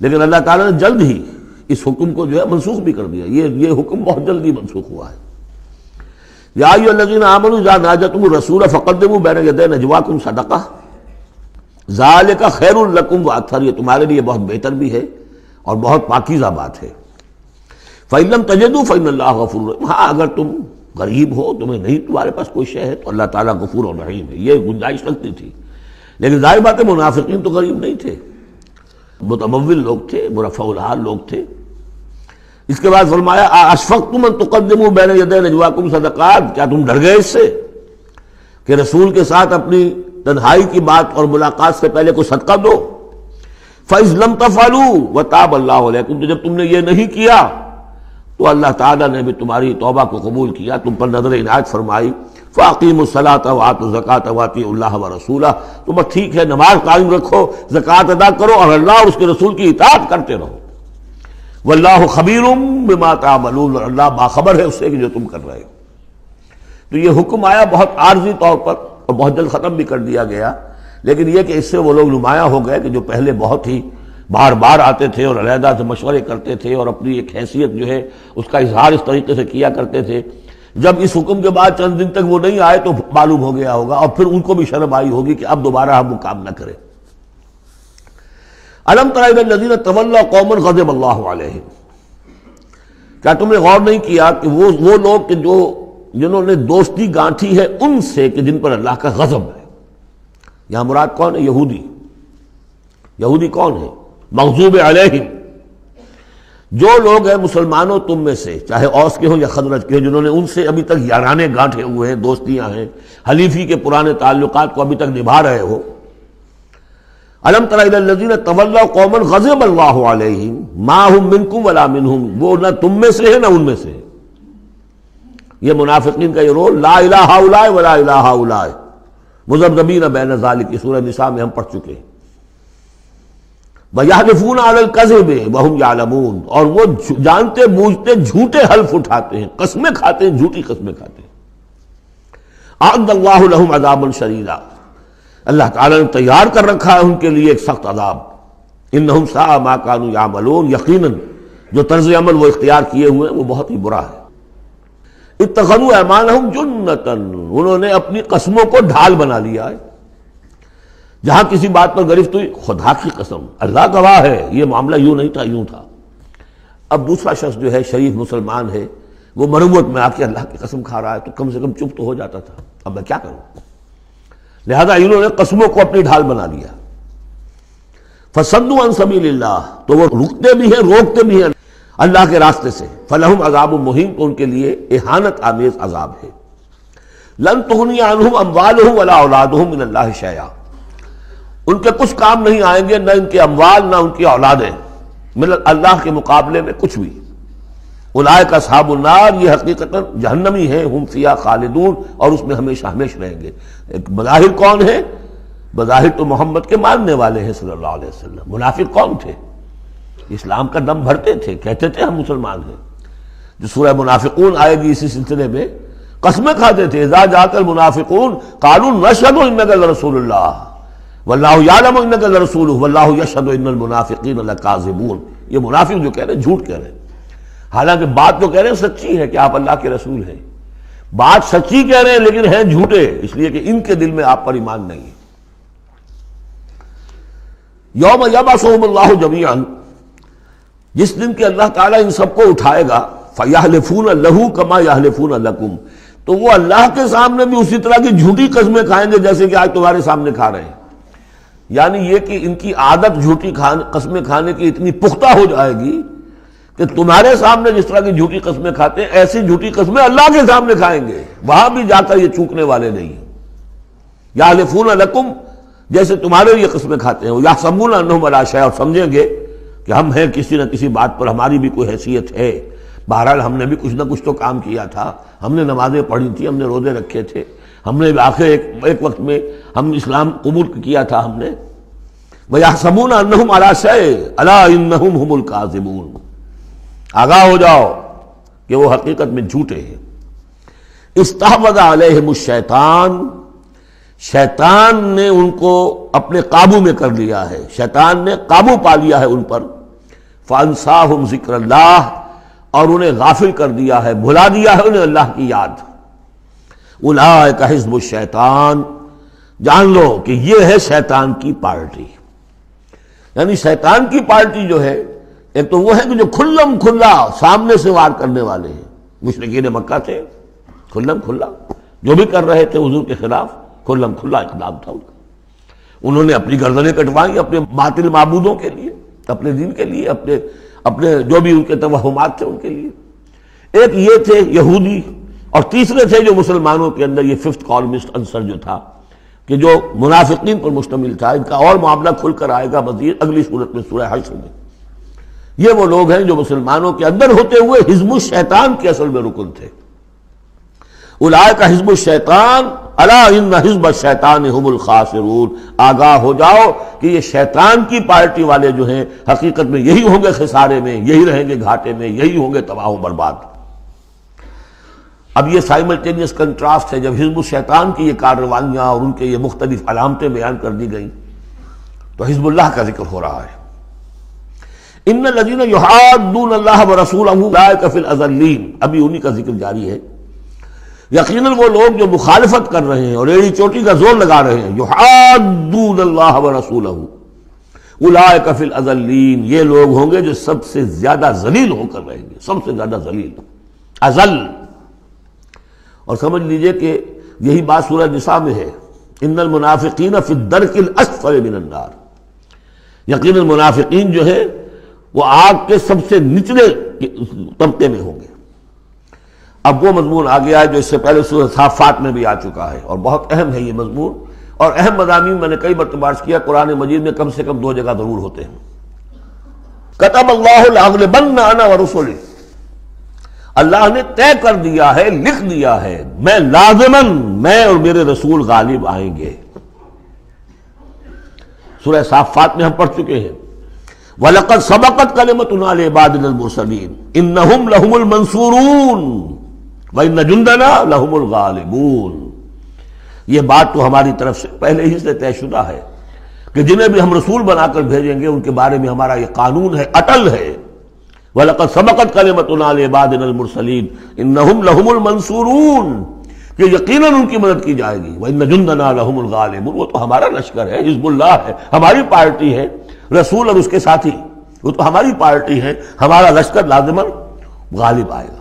لیکن اللہ تعالیٰ نے جلد ہی اس حکم کو جو ہے منسوخ بھی کر دیا۔ یہ حکم بہت جلدی منسوخ ہوا ہے۔ یا ایھا الذین آمنوا اذا ناجیتم الرسول فقدموا بین یدی نجواکم صدقہ ذالک خیر لکم واطہر، یہ تمہارے لیے بہت بہتر بھی ہے اور بہت پاکیزہ بات ہے۔ فإن لم تجدوا فإن اللہ غفور رحیم، ہاں اگر تم غریب ہو، تمہیں نہیں تمہارے پاس کوئی شے ہے تو اللہ تعالیٰ غفور اور رحیم ہے، یہ گنجائش رکھتی تھی۔ لیکن ظاہر بات ہے منافقین تو غریب نہیں تھے، متمول لوگ تھے، مرفع الحال لوگ تھے۔ اس کے بعد فرمایا اشفقتم ان تقدموا بین یدی نجواکم صدقات، کیا تم ڈر گئے اس سے کہ رسول کے ساتھ اپنی تنہائی کی بات اور ملاقات سے پہلے کوئی صدقہ دو؟ فإذ لم تفعلوا وتاب اللہ علیکم، تو جب تم نے یہ نہیں کیا تو اللہ تعالیٰ نے بھی تمہاری توبہ کو قبول کیا، تم پر نظر عنایت فرمائی۔ فاقیموا الصلاۃ وآتوا الزکاۃ وأطیعوا اللہ ورسولہ، تو بس ٹھیک ہے، نماز قائم رکھو، زکوٰۃ ادا کرو، اور اللہ اور اس کے رسول کی اطاعت کرتے رہو۔ واللہ خبیر بما تعملون، اور اللہ باخبر ہے اس سے کہ جو تم کر رہے ہو۔ تو یہ حکم آیا بہت عارضی طور پر اور بہت جلد ختم بھی کر دیا گیا، لیکن یہ کہ اس سے وہ لوگ نمایاں ہو گئے کہ جو پہلے بہت ہی بار بار آتے تھے اور علیحدہ سے مشورے کرتے تھے اور اپنی ایک حیثیت جو ہے اس کا اظہار اس طریقے سے کیا کرتے تھے جب اس حکم کے بعد چند دن تک وہ نہیں آئے تو معلوم ہو گیا ہوگا، اور پھر ان کو بھی شرم آئی ہوگی کہ اب دوبارہ ہم وہ کام نہ کریں۔ الم تر الی الذین تولوا قوما غضب اللہ علیہم، کیا تم نے غور نہیں کیا کہ وہ لوگ کہ جنہوں نے دوستی گانٹھی ہے ان سے کہ جن پر اللہ کا غضب ہے۔ یہاں مراد کون ہے؟ یہودی۔ یہودی کون ہے؟ مغضوب علیہم، جو لوگ ہیں مسلمانوں تم میں سے، چاہے اوس کے ہوں یا خزرج کے ہوں، جنہوں نے ان سے ابھی تک یارانے گانٹھے ہوئے ہیں، دوستیاں ہیں، حلیفی کے پرانے تعلقات کو ابھی تک نبھا رہے ہو۔ الم تر الی الذین تولوا قوما غضب اللہ علیہم ما هم منکم ولا منہم، وہ نہ تم میں سے ہے نہ ان میں سے۔ یہ منافقین کا یہ رول، لا الہ ہؤلاء ولا الہ ہؤلاء، مذبذبین بین ذلک، سورہ نساء میں ہم پڑھ چکے ہیں۔ وَيَحْلِفُونَ عَلَى الْكَذِبِ وَهُمْ يَعْلَمُونَ، اور وہ جانتے بوجھتے جھوٹے حلف اٹھاتے ہیں، قسمیں کھاتے ہیں، جھوٹی قسمیں کھاتے ہیں۔ أَعَدَّ اللَّهُ لَهُمْ عَذَابًا شَدِيدًا، اللہ تعالیٰ نے تیار کر رکھا ہے ان کے لیے ایک سخت عذاب۔ إِنَّهُمْ سَاءَ مَا كَانُوا يَعْمَلُونَ، یقیناً جو طرز عمل وہ اختیار کیے ہوئے ہیں وہ بہت ہی برا ہے۔ اتخذوا أيمانهم جنة، انہوں نے اپنی قسموں کو ڈھال بنا لیا ہے۔ جہاں کسی بات پر گرفت ہوئی، خدا کی قسم، اللہ گواہ ہے یہ معاملہ یوں نہیں تھا، یوں تھا۔ اب دوسرا شخص جو ہے شریف مسلمان ہے، وہ مروت میں آ کے اللہ کی قسم کھا رہا ہے تو کم سے کم چپ تو ہو جاتا تھا، اب میں کیا کروں؟ لہذا انہوں نے قسموں کو اپنی ڈھال بنا لیا۔ فصدوا عن سبیل اللہ، تو وہ رکتے بھی ہیں، روکتے بھی ہیں اللہ کے راستے سے۔ فلہم عذاب مہین، تو ان کے لیے اہانت آمیز عذاب ہے۔ لن تغنی عنہم اموالہم ولا اولادہم من اللہ شیئا، ان کے کچھ کام نہیں آئیں گے، نہ ان کے اموال نہ ان کی اولادیں، اللہ کے مقابلے میں کچھ بھی۔ اولئک اصحاب النار، یہ حقیقتاً جہنمی ہیں، ہم فیہا خالدون، اور اس میں ہمیشہ ہمیشہ رہیں گے۔ ایک بظاہر کون ہے؟ بظاہر تو محمد کے ماننے والے ہیں صلی اللہ علیہ وسلم۔ منافق کون تھے؟ اسلام کا دم بھرتے تھے، کہتے تھے ہم مسلمان ہیں۔ جو سورہ منافقون آئے گی اسی سلسلے میں، قسمیں کھاتے تھے، اذا جاءک المنافقون قالوا نشہد انک لرسول اللہ واللہ یعلم انک لرسولہ واللہ یشہد ان المنافقین لکاذبون۔ یہ منافق جو کہہ رہے ہیں جھوٹ کہہ رہے ہیں، حالانکہ بات تو کہہ رہے ہیں سچی ہے کہ آپ اللہ کے رسول ہیں، بات سچی کہہ رہے ہیں لیکن ہیں جھوٹے، اس لیے کہ ان کے دل میں آپ پر ایمان نہیں ہے۔ یوم یبعثہم اللہ جمیعا، جس دن کہ اللہ تعالیٰ ان سب کو اٹھائے گا، فیحلفون لہ کما یحلفون لکم، تو وہ اللہ کے سامنے بھی اسی طرح کی جھوٹی قسمیں کھائیں گے جیسے کہ آج تمہارے سامنے کھا رہے ہیں۔ یعنی یہ کہ ان کی عادت جھوٹی قسمیں کھانے کی اتنی پختہ ہو جائے گی کہ تمہارے سامنے جس طرح کی جھوٹی قسمیں کھاتے ہیں، ایسی جھوٹی قسمیں اللہ کے سامنے کھائیں گے، وہاں بھی جا کر یہ چوکنے والے نہیں ہیں۔ یحلفون لکم، جیسے تمہارے لیے قسمیں کھاتے ہیں، یحسبون انہم علی شیء، اور سمجھیں گے کہ ہم ہیں کسی نہ کسی بات پر، ہماری بھی کوئی حیثیت ہے، بہرحال ہم نے بھی کچھ نہ کچھ تو کام کیا تھا، ہم نے نمازیں پڑھی تھی، ہم نے روزے رکھے تھے، ہم نے آخر ایک وقت میں ہم اسلام قبول کیا تھا ہم نے۔ وَيَحْسَبُونَ أَنَّهُمْ عَلَىٰ شَيْءٍ أَلَا إِنَّهُمْ هُمُ الْكَاذِبُونَ، آگاہ ہو جاؤ کہ وہ حقیقت میں جھوٹے ہیں۔ استحوذ علیہم الشیطان، شیطان نے ان کو اپنے قابو میں کر لیا ہے، شیطان نے قابو پا لیا ہے ان پر۔ فَأَنْسَاهُمْ ذِكْرَ اللَّهِ، اور انہیں غافل کر دیا ہے، بھلا دیا ہے انہیں اللہ کی یاد۔ اولئک حزب الشیطان، جان لو کہ یہ ہے شیطان کی پارٹی۔ یعنی شیطان کی پارٹی جو ہے، ایک تو وہ ہے کہ جو کھلم کھلا سامنے سے وار کرنے والے ہیں، مشرکین مکہ تھے، کھلم کھلا جو بھی کر رہے تھے حضور کے خلاف، کھلم کھلا اقدام تھا ان کا۔ انہوں نے اپنی گردنیں کٹوائیں اپنے باطل معبودوں کے لیے، اپنے دین کے لیے، اپنے جو بھی ان کے توہمات تھے ان کے لیے۔ ایک یہ تھے یہودی، اور تیسرے تھے جو مسلمانوں کے اندر یہ ففتھ کالمسٹ عنصر جو تھا، کہ جو منافقین پر مشتمل تھا۔ ان کا اور معاملہ کھل کر آئے گا مزید اگلی صورت میں، سورہ حشر میں۔ یہ وہ لوگ ہیں جو مسلمانوں کے اندر ہوتے ہوئے حزب الشیطان کے اصل میں رکن تھے۔ اولئک حزب الشیطان الا ان حزب الشیطان هم الخاسرون، آگاہ ہو جاؤ کہ یہ شیطان کی پارٹی والے جو ہیں حقیقت میں یہی ہوں گے خسارے میں، یہی رہیں گے گھاٹے میں، یہی ہوں گے تباہ و برباد۔ اب یہ سائملٹینیس کنٹراسٹ ہے، جب حزب الشیطان کی یہ کارروائیاں اور ان کے یہ مختلف علامتیں بیان کر دی گئیں تو حزب اللہ کا ذکر ہو رہا ہے۔ ان الذین یحادون اللہ ورسولہ اولئک فی الاذلین، ابھی انہی کا ذکر جاری ہے۔ یقیناً وہ لوگ جو مخالفت کر رہے ہیں اور ایڑی چوٹی کا زور لگا رہے ہیں، یحادون اللہ ورسولہ اولئک فی الاذلین، یہ لوگ ہوں گے جو سب سے زیادہ ذلیل ہو کر رہیں گے، سب سے زیادہ ذلیل، اذل۔ اور سمجھ لیجئے کہ یہی بات سورہ نساء میں ہے، ان المنافقین فی الدرک الاسفل من النار، یقیناً منافقین جو ہے وہ آگ کے سب سے نچلے طبقے میں ہوں گے۔ اب وہ مضمون آ گیا ہے جو اس سے پہلے سورہ صافات میں بھی آ چکا ہے، اور بہت اہم ہے یہ مضمون، اور اہم مضامین میں نے کئی مرتبہ عرض کیا قرآن مجید میں کم سے کم 2 جگہ ضرور ہوتے ہیں۔ کتب اللہ لأغلبن انا ورسلی، اللہ نے طے کر دیا ہے، لکھ دیا ہے، میں لازماً، میں اور میرے رسول غالب آئیں گے۔ سورہ صافات میں ہم پڑھ چکے ہیں، وَلَقَدْ سَبَقَتْ كَلِمَتُنَا لِعِبَادِنَا الْمُرْسَلِينَ إِنَّهُمْ لَهُمُ الْمَنْصُورُونَ وَإِنَّ جُنْدَنَا لَهُمُ الْغَالِبُونَ۔ یہ بات تو ہماری طرف سے پہلے ہی سے طے شدہ ہے کہ جنہیں بھی ہم رسول بنا کر بھیجیں گے ان کے بارے میں ہمارا یہ قانون ہے، اٹل ہے۔ وَلَقَدْ سَبَقَتْ كَلِمَتُنَا لِعِبَادِنَا الْمُرْسَلِينَ إِنَّهُمْ لَهُمُ الْمَنْصُورُونَ، کہ یقیناً ان کی مدد کی جائے گی۔ وَإِنَّ جُنْدَنَا لَهُمُ الْغَالِبُونَ، وہ تو ہمارا لشکر ہے، حزب اللہ ہے، ہماری پارٹی ہے، رسول اور اس کے ساتھی وہ تو ہماری پارٹی ہے، ہمارا لشکر لازماً غالب آئے گا۔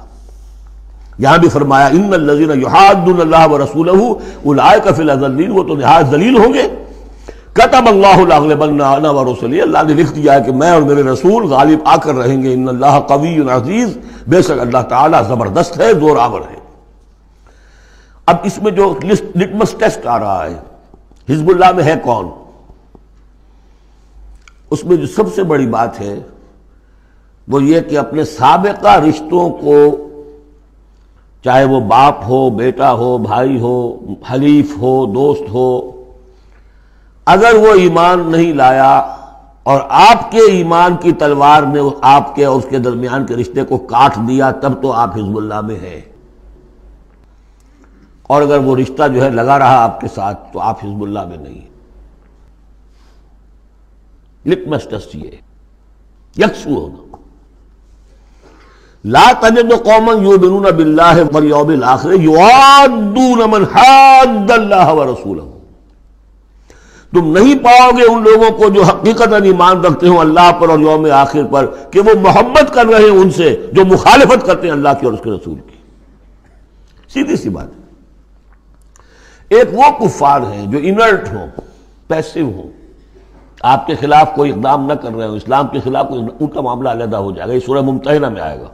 یہاں بھی فرمایا ان الذین یحادون اللہ ورسولہ اولئک فی الاذلین، وہ تو نہایت ذلیل ہوں گے۔ کتب اللہ لأغلبن انا ورسلی، اللہ نے لکھ دیا ہے کہ میں اور میرے رسول غالب آ کر رہیں گے۔ ان اللہ قوی عزیز، بے شک اللہ تعالیٰ زبردست ہے، زور آور ہے۔ اب اس میں جو لٹمس ٹیسٹ آ رہا ہے حزب اللہ میں ہے کون، اس میں جو سب سے بڑی بات ہے وہ یہ کہ اپنے سابقہ رشتوں کو، چاہے وہ باپ ہو، بیٹا ہو، بھائی ہو، حلیف ہو، دوست ہو، اگر وہ ایمان نہیں لایا اور آپ کے ایمان کی تلوار نے آپ کے اور اس کے درمیان کے رشتے کو کاٹ دیا، تب تو آپ حزب اللہ میں ہیں، اور اگر وہ رشتہ جو ہے لگا رہا آپ کے ساتھ تو آپ حزب اللہ میں نہیں۔ لٹمس ٹیسٹ یہ یکسو ہونا۔ لا تجد قوما یؤمنون باللہ والیوم الآخر یوادون من حاد اللہ ورسولہ، تم نہیں پاؤ گے ان لوگوں کو جو حقیقتاً ایمان رکھتے ہوں اللہ پر اور یوم آخر پر کہ وہ محبت کر رہے ہیں ان سے جو مخالفت کرتے ہیں اللہ کی اور اس کے رسول کی۔ سیدھی سی بات ہے۔ ایک وہ کفار ہیں جو انرٹ ہوں، پیسو ہوں، آپ کے خلاف کوئی اقدام نہ کر رہے ہوں، اسلام کے خلاف کوئی، ان کا معاملہ علیحدہ ہو جائے گا، یہ سورہ ممتحنہ میں آئے گا۔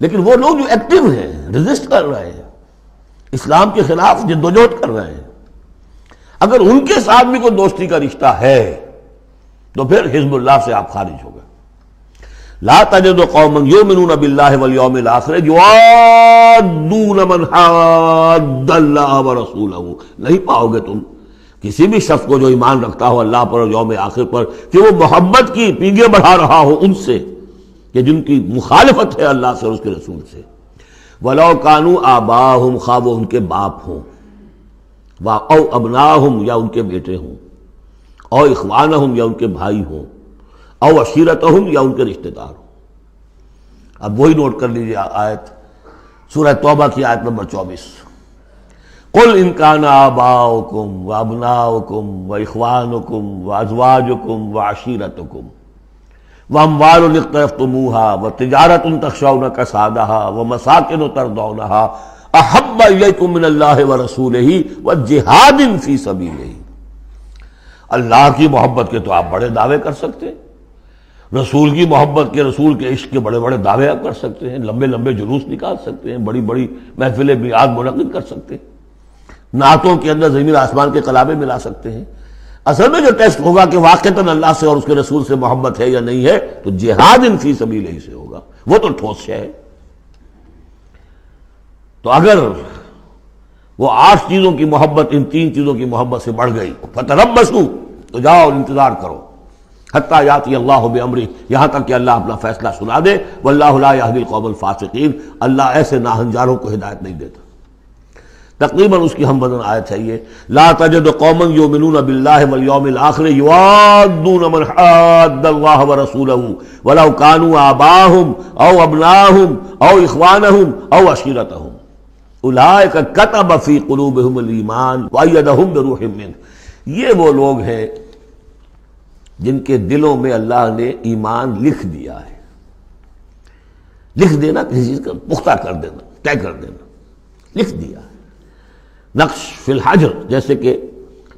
لیکن وہ لوگ جو ایکٹیو ہیں، ریزسٹ کر رہے ہیں، اسلام کے خلاف جدوجہد کر رہے ہیں، اگر ان کے ساتھ بھی کوئی دوستی کا رشتہ ہے تو پھر حزب اللہ سے آپ خارج ہو گئے۔ لا تجد قوما یؤمنون باللہ والیوم الآخر یوادون من حاد اللہ ورسولہ، نہیں پاؤ گے تم کسی بھی شخص کو جو ایمان رکھتا ہو اللہ پر اور یوم آخر پر کہ وہ محبت کی پینگیں بڑھا رہا ہو ان سے کہ جن کی مخالفت ہے اللہ سے اور اس کے رسول سے۔ وَلَوْ كَانُوا آبَاءَهُمْ، خواہ وہ ان کے باپ ہوں، او ابناہم یا ان کے بیٹے ہوں، او اخوانہم یا ان کے بھائی ہوں، او عشیرتہم یا ان کے رشتہ دار ہوں۔ اب وہی نوٹ کر لیجیے آیت سورہ توبہ کی آیت نمبر 24، قل ان کان آباؤکم وابناؤکم واخوانکم وازواجکم وعشیرتکم واموال اقترفتموها وتجارۃ تخشون کسادها ومساکن ترضونها احب الیکم من اللہ ورسولہ وجہاد فی سبیلہ۔ اللہ کی محبت کے تو آپ بڑے دعوے کر سکتے ہیں، رسول کی محبت کے، رسول کے عشق کے بڑے بڑے دعوے آپ کر سکتے ہیں، لمبے لمبے جلوس نکال سکتے ہیں، بڑی بڑی محفل بیعت منعقد کر سکتے ہیں، نعتوں کے اندر زمین آسمان کے کلابے ملا سکتے ہیں۔ اصل میں جو ٹیسٹ ہوگا کہ واقعتاً اللہ سے اور اس کے رسول سے محبت ہے یا نہیں ہے تو جہاد فی سبیلہ ہی سے ہوگا، وہ تو ٹھوس ہے۔ تو اگر وہ 8 چیزوں کی محبت ان 3 چیزوں کی محبت سے بڑھ گئی فتربصوا، تو جاؤ انتظار کرو، حتی یاتی اللہ بامرہ، یہاں تک کہ اللہ اپنا فیصلہ سنا دے۔ واللہ لا یہدی القوم الفاسقین، اللہ ایسے ناہنجاروں کو ہدایت نہیں دیتا۔ تقریباً اس کی ہم وزن آیت ہے یہ، لا تجد قوما یؤمنون باللہ والیوم الآخر یوادون من حاد اللہ ورسولہ ولو کانوا آباءہم او ابناءہم او اخوانہم او عشیرتہم۔ اولئک کتب فی قلوبہم الایمان وایدہم بروح منہ، یہ وہ لوگ ہیں جن کے دلوں میں اللہ نے ایمان لکھ دیا ہے۔ لکھ دینا کسی چیز کا پختہ کر دینا، طے کر دینا، لکھ دیا ہے، نقش فی الحجر، جیسے کہ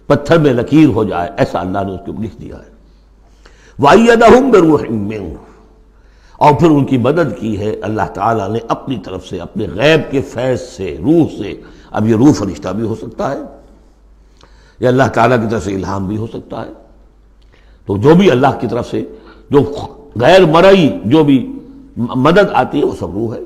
پتھر میں لکیر ہو جائے، ایسا اللہ نے اس کو لکھ دیا ہے۔ وَأَيَّدَهُمْ بِرُوحٍ مِّنْهُ، اور پھر ان کی مدد کی ہے اللہ تعالیٰ نے اپنی طرف سے، اپنے غیب کے فیض سے، روح سے۔ اب یہ روح فرشتہ بھی ہو سکتا ہے، یا اللہ تعالیٰ کی طرف سے الہام بھی ہو سکتا ہے، تو جو بھی اللہ کی طرف سے جو غیر مرئی جو بھی مدد آتی ہے وہ سب روح ہے۔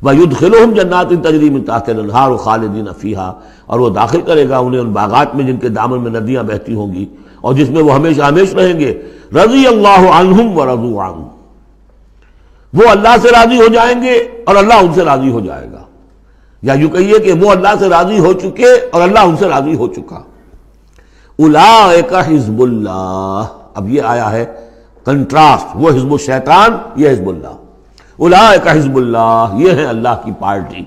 وَيُدْخِلُهُمْ جَنَّاتٍ تَجْرِي مِن تَحْتِهَا الْأَنْهَارُ خَالِدِينَ فِيهَا، اور وہ داخل کرے گا انہیں ان باغات میں جن کے دامن میں ندیاں بہتی ہوں گی اور جس میں وہ ہمیشہ ہمیشہ رہیں گے۔ رضی اللہ عنہم ورضوا عنہ، وہ اللہ سے راضی ہو جائیں گے اور اللہ ان سے راضی ہو جائے گا، یا یوں کہیے کہ وہ اللہ سے راضی ہو چکے اور اللہ ان سے راضی ہو چکا۔ اولئک حزب اللہ، اب یہ آیا ہے کنٹراسٹ، وہ حزب الشیطان، یہ حزب اللہ۔ اولئک حزب اللہ، یہ ہے اللہ کی پارٹی،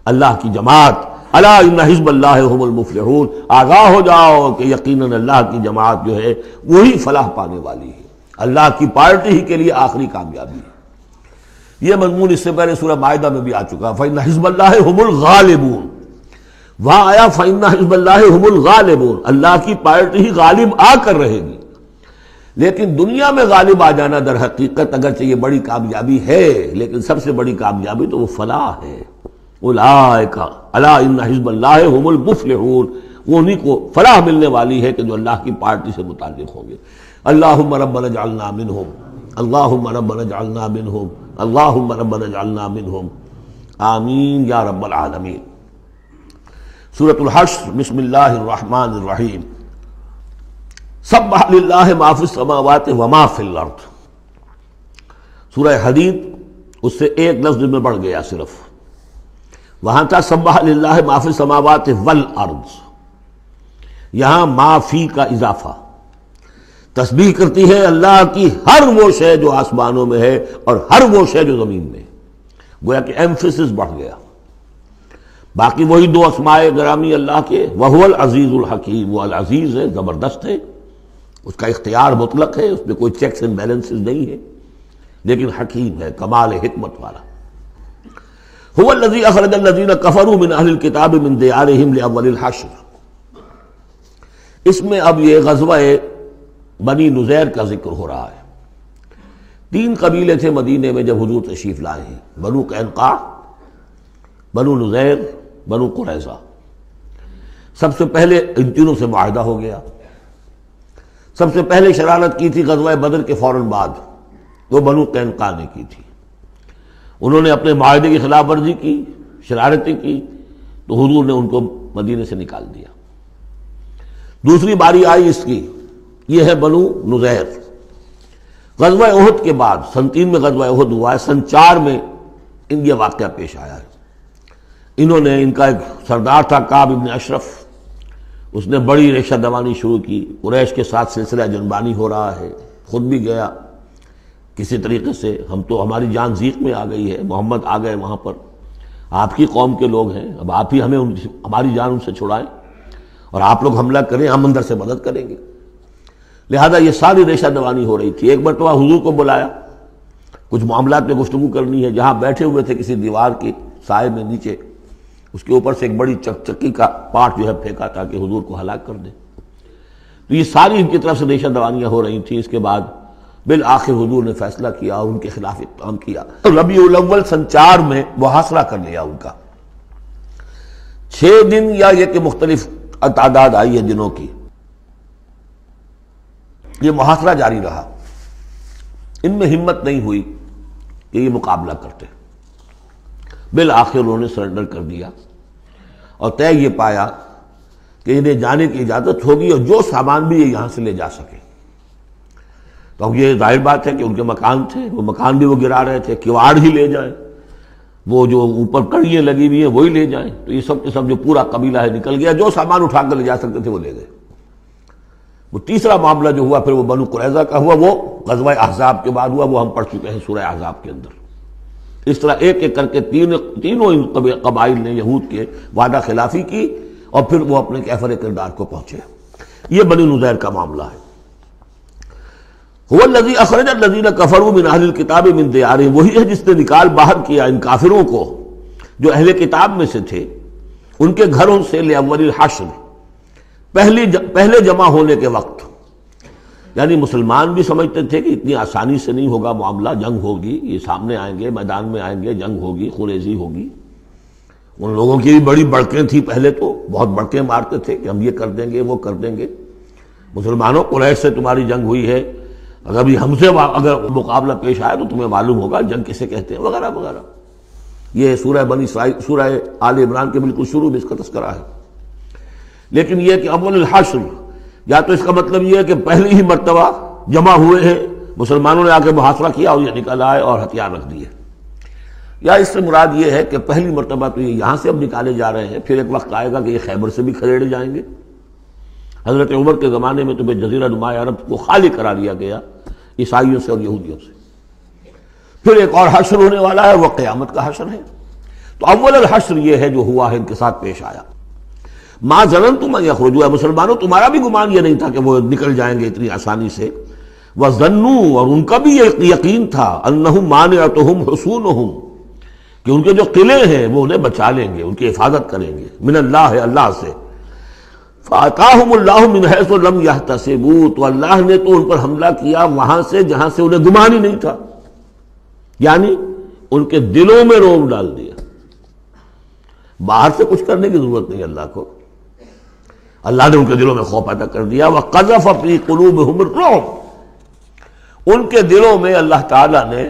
اللہ کی جماعت۔ الا ان حزب اللہ هم المفلحون، آگاہ ہو جاؤ کہ یقیناً اللہ کی جماعت جو ہے وہی فلاح پانے والی ہے، اللہ کی پارٹی ہی کے لیے آخری کامیابی ہے۔ یہ مضمون اس سے پہلے سورہ مائدہ میں بھی آ چکا، فإن حزب اللہ هم الغالبون، وہاں آیا فإن حزب اللہ هم الغالبون، اللہ کی پارٹی ہی غالب آ کر رہے گی۔ لیکن دنیا میں غالب آ جانا در حقیقت اگرچہ یہ بڑی کامیابی ہے، لیکن سب سے بڑی کامیابی تو وہ فلاح ہے۔ اولئک الا ان حزب اللہ هم المفلحون، وہ انہیں کو فلاح ملنے والی ہے کہ جو اللہ کی پارٹی سے متعلق ہوں گے۔ اللہم ربنا اجعلنا منہم، اللہم ربنا اجعلنا منہم، اللہم ربنا اجعلنا منہم، آمین یا رب العالمین۔ سورۃ الحشر، بسم اللہ الرحمن الرحیم۔ سبح للہ ما فی السماوات وما فی الارض، سورہ حدید اس سے ایک لفظ میں بڑھ گیا صرف، وہاں تھا سبح للہ ما فی السماوات والارض، یہاں ما فی کا اضافہ، تسبیح کرتی ہے اللہ کی ہر وہ شے جو آسمانوں میں ہے اور ہر وہ شے جو زمین میں ہے، گویا کہ ایمفیسس بڑھ گیا۔ باقی وہی دو اسماء گرامی اللہ کے، وہو العزیز الحکیم، وہ العزیز ہے، زبردست ہے، اس کا اختیار مطلق ہے، اس میں کوئی چیکس اینڈ بیلنسز نہیں ہے، لیکن حکیم ہے، کمال حکمت والا۔ هو الذی اخرج الذین کفروا من اہل الکتاب من دیارہم لاول الحشر، اس میں اب یہ غزوہ بنی نذیر کا ذکر ہو رہا ہے۔ تین قبیلے تھے مدینے میں جب حضور تشریف لائے ہیں، بنو قینقاع، بنو نذیر، بنو قریظہ۔ سب سے پہلے ان تینوں سے معاہدہ ہو گیا۔ سب سے پہلے شرارت کی تھی غزوہ بدر کے فوراً بعد، وہ بنو قینقاع نے کی تھی۔ انہوں نے اپنے معاہدے کی خلاف ورزی کی، شرارتیں کی، تو حضور نے ان کو مدینے سے نکال دیا۔ دوسری باری آئی اس کی، یہ ہے بنو نذیر۔ غزوہ احد کے بعد، سن 3 میں غزوہ احد ہوا ہے، سن 4 میں ان یہ واقعہ پیش آیا ہے۔ انہوں نے، ان کا ایک سردار تھا کعب ابن اشرف، اس نے بڑی ریشہ دوانی شروع کی، قریش کے ساتھ سلسلہ جنبانی ہو رہا ہے، خود بھی گیا کسی طریقے سے، ہم تو ہماری جان ضیق میں آ گئی ہے، محمد آ گئے وہاں پر، آپ کی قوم کے لوگ ہیں، اب آپ ہی ہمیں ہماری جان ان سے چھڑائیں اور آپ لوگ حملہ کریں، ہم اندر سے مدد کریں گے۔ لہذا یہ ساری ریشہ دوانی ہو رہی تھی۔ ایک مرتبہ حضور کو بلایا، کچھ معاملات میں گفتگو کرنی ہے، جہاں بیٹھے ہوئے تھے کسی دیوار کے سائے میں نیچے، اس کے اوپر سے ایک بڑی چکی کا پارٹ جو ہے پھینکا تاکہ حضور کو ہلاک کر دے۔ تو یہ ساری ان کی طرف سے ریشہ دوانیاں ہو رہی تھیں۔ اس کے بعد بالآخر حضور نے فیصلہ کیا اور ان کے خلاف اقدام کیا۔ ربیع الاول سن 4 میں محاصرہ کر لیا ان کا، 6 دن یا یہ کہ مختلف تعداد آئی ہے دنوں کی، یہ محاصرہ جاری رہا۔ ان میں ہمت نہیں ہوئی کہ یہ مقابلہ کرتے، بالآخر انہوں نے سرنڈر کر دیا اور طے یہ پایا کہ انہیں جانے کی اجازت ہوگی اور جو سامان بھی یہ یہاں سے لے جا سکے۔ تو اب یہ ظاہر بات ہے کہ ان کے مکان تھے، وہ مکان بھی وہ گرا رہے تھے، کواڑ ہی لے جائیں، وہ جو اوپر کڑیاں لگی ہوئی ہیں وہی لے جائیں۔ تو یہ سب کے سب جو پورا قبیلہ ہے نکل گیا، جو سامان اٹھا کر لے جا سکتے تھے وہ لے گئے۔ وہ تیسرا معاملہ جو ہوا پھر وہ بنو قریظہ کا ہوا، وہ غزوہ احزاب کے بعد ہوا، وہ ہم پڑھ چکے ہیں سورہ احزاب کے اندر۔ اس طرح ایک ایک کر کے تینوں ان قبائل نے یہود کے وعدہ خلافی کی اور پھر وہ اپنے کیفر کردار کو پہنچے. یہ بنی نذیر کا معاملہ ہے. هو الذی اخرج الذین کفروا من اہل الکتاب من دیارہم، وہی ہے جس نے نکال باہر کیا ان کافروں کو جو اہل کتاب میں سے تھے ان کے گھروں سے لاول الحشر، پہلے جمع ہونے کے وقت. یعنی مسلمان بھی سمجھتے تھے کہ اتنی آسانی سے نہیں ہوگا معاملہ، جنگ ہوگی، یہ سامنے آئیں گے، میدان میں آئیں گے، جنگ ہوگی، خونریزی ہوگی. ان لوگوں کی بھی بڑی بڑکیں تھیں، پہلے تو بہت بڑکیں مارتے تھے کہ ہم یہ کر دیں گے، وہ کر دیں گے. مسلمانوں قریش سے تمہاری جنگ ہوئی ہے، اگر بھی ہم سے اگر مقابلہ پیش آیا تو تمہیں معلوم ہوگا جنگ کسے کہتے ہیں، وغیرہ وغیرہ. یہ سورہ بنی اسرائیل، سورہ آل عمران کے بالکل شروع میں اس کا تذکرہ ہے. لیکن یہ کہ اول الحشر، یا تو اس کا مطلب یہ ہے کہ پہلی ہی مرتبہ جمع ہوئے ہیں، مسلمانوں نے آ کے محاصرہ کیا اور یہ نکل آئے اور ہتھیار رکھ دیے، یا اس سے مراد یہ ہے کہ پہلی مرتبہ تو یہ یہاں سے اب نکالے جا رہے ہیں، پھر ایک وقت آئے گا کہ یہ خیبر سے بھی کھڑے جائیں گے. حضرت عمر کے زمانے میں تو جزیرہ نما عرب کو خالی کرا دیا گیا عیسائیوں سے اور یہودیوں سے. پھر ایک اور حشر ہونے والا ہے، وہ قیامت کا حشر ہے. تو اول الحشر یہ ہے جو ہوا ہے، ان کے ساتھ پیش آیا. ما ظننتم ان یخرجوا، مسلمانوں تمہارا بھی گمان یہ نہیں تھا کہ وہ نکل جائیں گے اتنی آسانی سے. وظنوا، اور ان کا بھی یہ یقین تھا، انہم مانعتہم حصونہم، کہ ان کے جو قلعے ہیں وہ انہیں بچا لیں گے، ان کی حفاظت کریں گے، من اللہ، اللہ سے. فَأَتَاهُمُ اللَّهُ مِنْ حَيْثُ لَمْ يَحْتَسِبُوا، تو اللہ نے تو ان پر حملہ کیا وہاں سے جہاں سے انہیں گمان ہی نہیں تھا، یعنی ان کے دلوں میں رعب ڈال دیا. باہر سے کچھ کرنے کی ضرورت نہیں اللہ کو، اللہ نے ان کے دلوں میں خوف پیدا کر دیا. وَقَذَفَ فِي قُلُوبِهِمُ الرُّعْبَ، ان کے دلوں میں اللہ تعالیٰ نے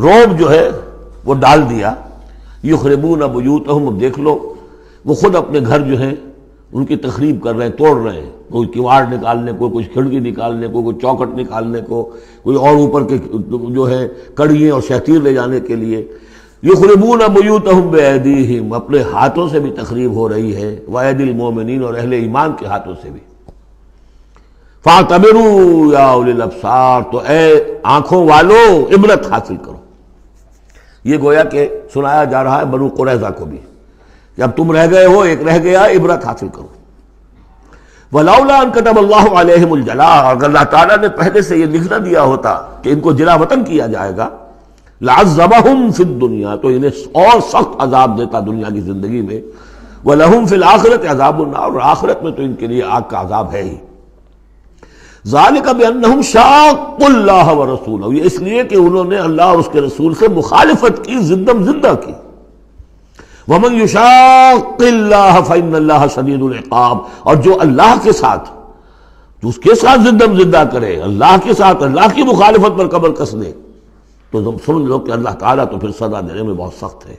رعب جو ہے وہ ڈال دیا. یخربون بیوتہم، اب دیکھ لو وہ خود اپنے گھر جو ہیں ان کی تخریب کر رہے ہیں، توڑ رہے ہیں، کوئی کیواڑ نکالنے کو، کچھ کھڑکی نکالنے کو، کوئی چوکھٹ نکالنے کو، کوئی اور اوپر کے جو ہے کڑیے اور شہتیر لے جانے کے لیے. یخربون بیوتہم بایدیہم، اپنے ہاتھوں سے بھی تخریب ہو رہی ہے، وایدی المومنین، اور اہل ایمان کے ہاتھوں سے بھی. فاعتبروا یا اولی الابصار، تو اے آنکھوں والو عبرت حاصل کرو. یہ گویا کہ سنایا جا رہا ہے بنو قریظہ کو بھی، جب تم رہ گئے ہو، ایک رہ گیا، عبرت حاصل کرو. وَلَوْلَا أَن كَتَبَ اللَّهُ عَلَيْهِمُ الْجَلَاءَ، اگر اللہ تعالیٰ نے پہلے سے یہ لکھ نہ دیا ہوتا کہ ان کو جلا وطن کیا جائے گا، لَعَذَّبَهُمْ فِي الدُّنْيَا، تو انہیں اور سخت عذاب دیتا دنیا کی زندگی میں. وَلَهُمْ فِي الْآخِرَةِ عَذَابُ النَّارِ، اور آخرت میں تو ان کے لیے آگ کا عذاب ہے ہی. ذَلِكَ بِأَنَّهُمْ شَاقُّوا اللَّهَ وَرَسُولَهُ، یہ اس لیے کہ انہوں نے اللہ اور اس کے رسول سے مخالفت کی، زندم زندہ کی. وَمَن يُشَاقِّ اللَّهَ فَإِنَّ اللَّهَ شَدِيدُ الْعِقَابِ، اور جو اللہ کے ساتھ، جو اس کے ساتھ زندم زندہ کرے، اللہ کے ساتھ اللہ کی مخالفت پر کمر کس لے، تو تم سمجھ لو کہ اللہ تعالیٰ تو پھر سزا دینے میں بہت سخت ہے.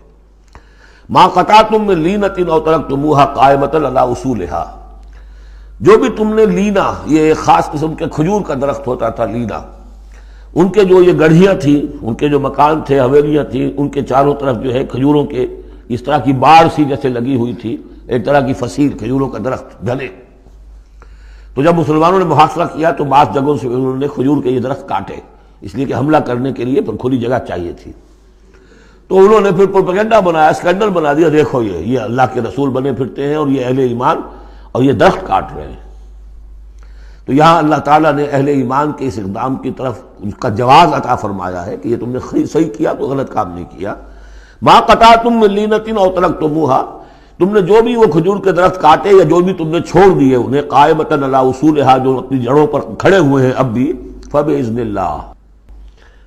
مَا قَطَعْتُم مِّن لِینَةٍ أَوْ تَرَكْتُمُوهَا قَائِمَةً عَلَىٰ أُصُولِهَا، جو بھی تم نے لینا، یہ ایک خاص قسم کے کھجور کا درخت ہوتا تھا لینا، ان کے جو یہ گڑھیاں تھیں، ان کے جو مکان تھے، حویلیاں تھیں، ان کے چاروں طرف جو ہے کھجوروں کے اس طرح کی باڑ سی جیسے لگی ہوئی تھی، ایک طرح کی فصیل کھجوروں کا درخت گھنے. تو جب مسلمانوں نے محاصرہ کیا تو بعض جگہوں سے انہوں نے کھجور کے یہ درخت کاٹے، اس لیے کہ حملہ کرنے کے لیے پر کھلی جگہ چاہیے تھی. تو انہوں نے پھر پروپیگنڈا بنایا، اسکینڈل بنا دیا، دیکھو یہ اللہ کے رسول بنے پھرتے ہیں اور یہ اہل ایمان، اور یہ درخت کاٹ رہے ہیں. تو یہاں اللہ تعالیٰ نے اہل ایمان کے اس اقدام کی طرف اس کا جواز عطا فرمایا ہے کہ یہ تم نے صحیح کیا، تو غلط کام نہیں کیا. مَا قَطَعْتُم مِّن لِینَةٍ أَوْ تَرَكْتُمُوهَا، تم نے جو بھی وہ کھجور کے درخت کاٹے یا جو بھی تم نے چھوڑ دیے انہیں، قائمۃ علی اصولھا، جو اپنی جڑوں پر کھڑے ہوئے ہیں اب بھی، فبإذن اللہ،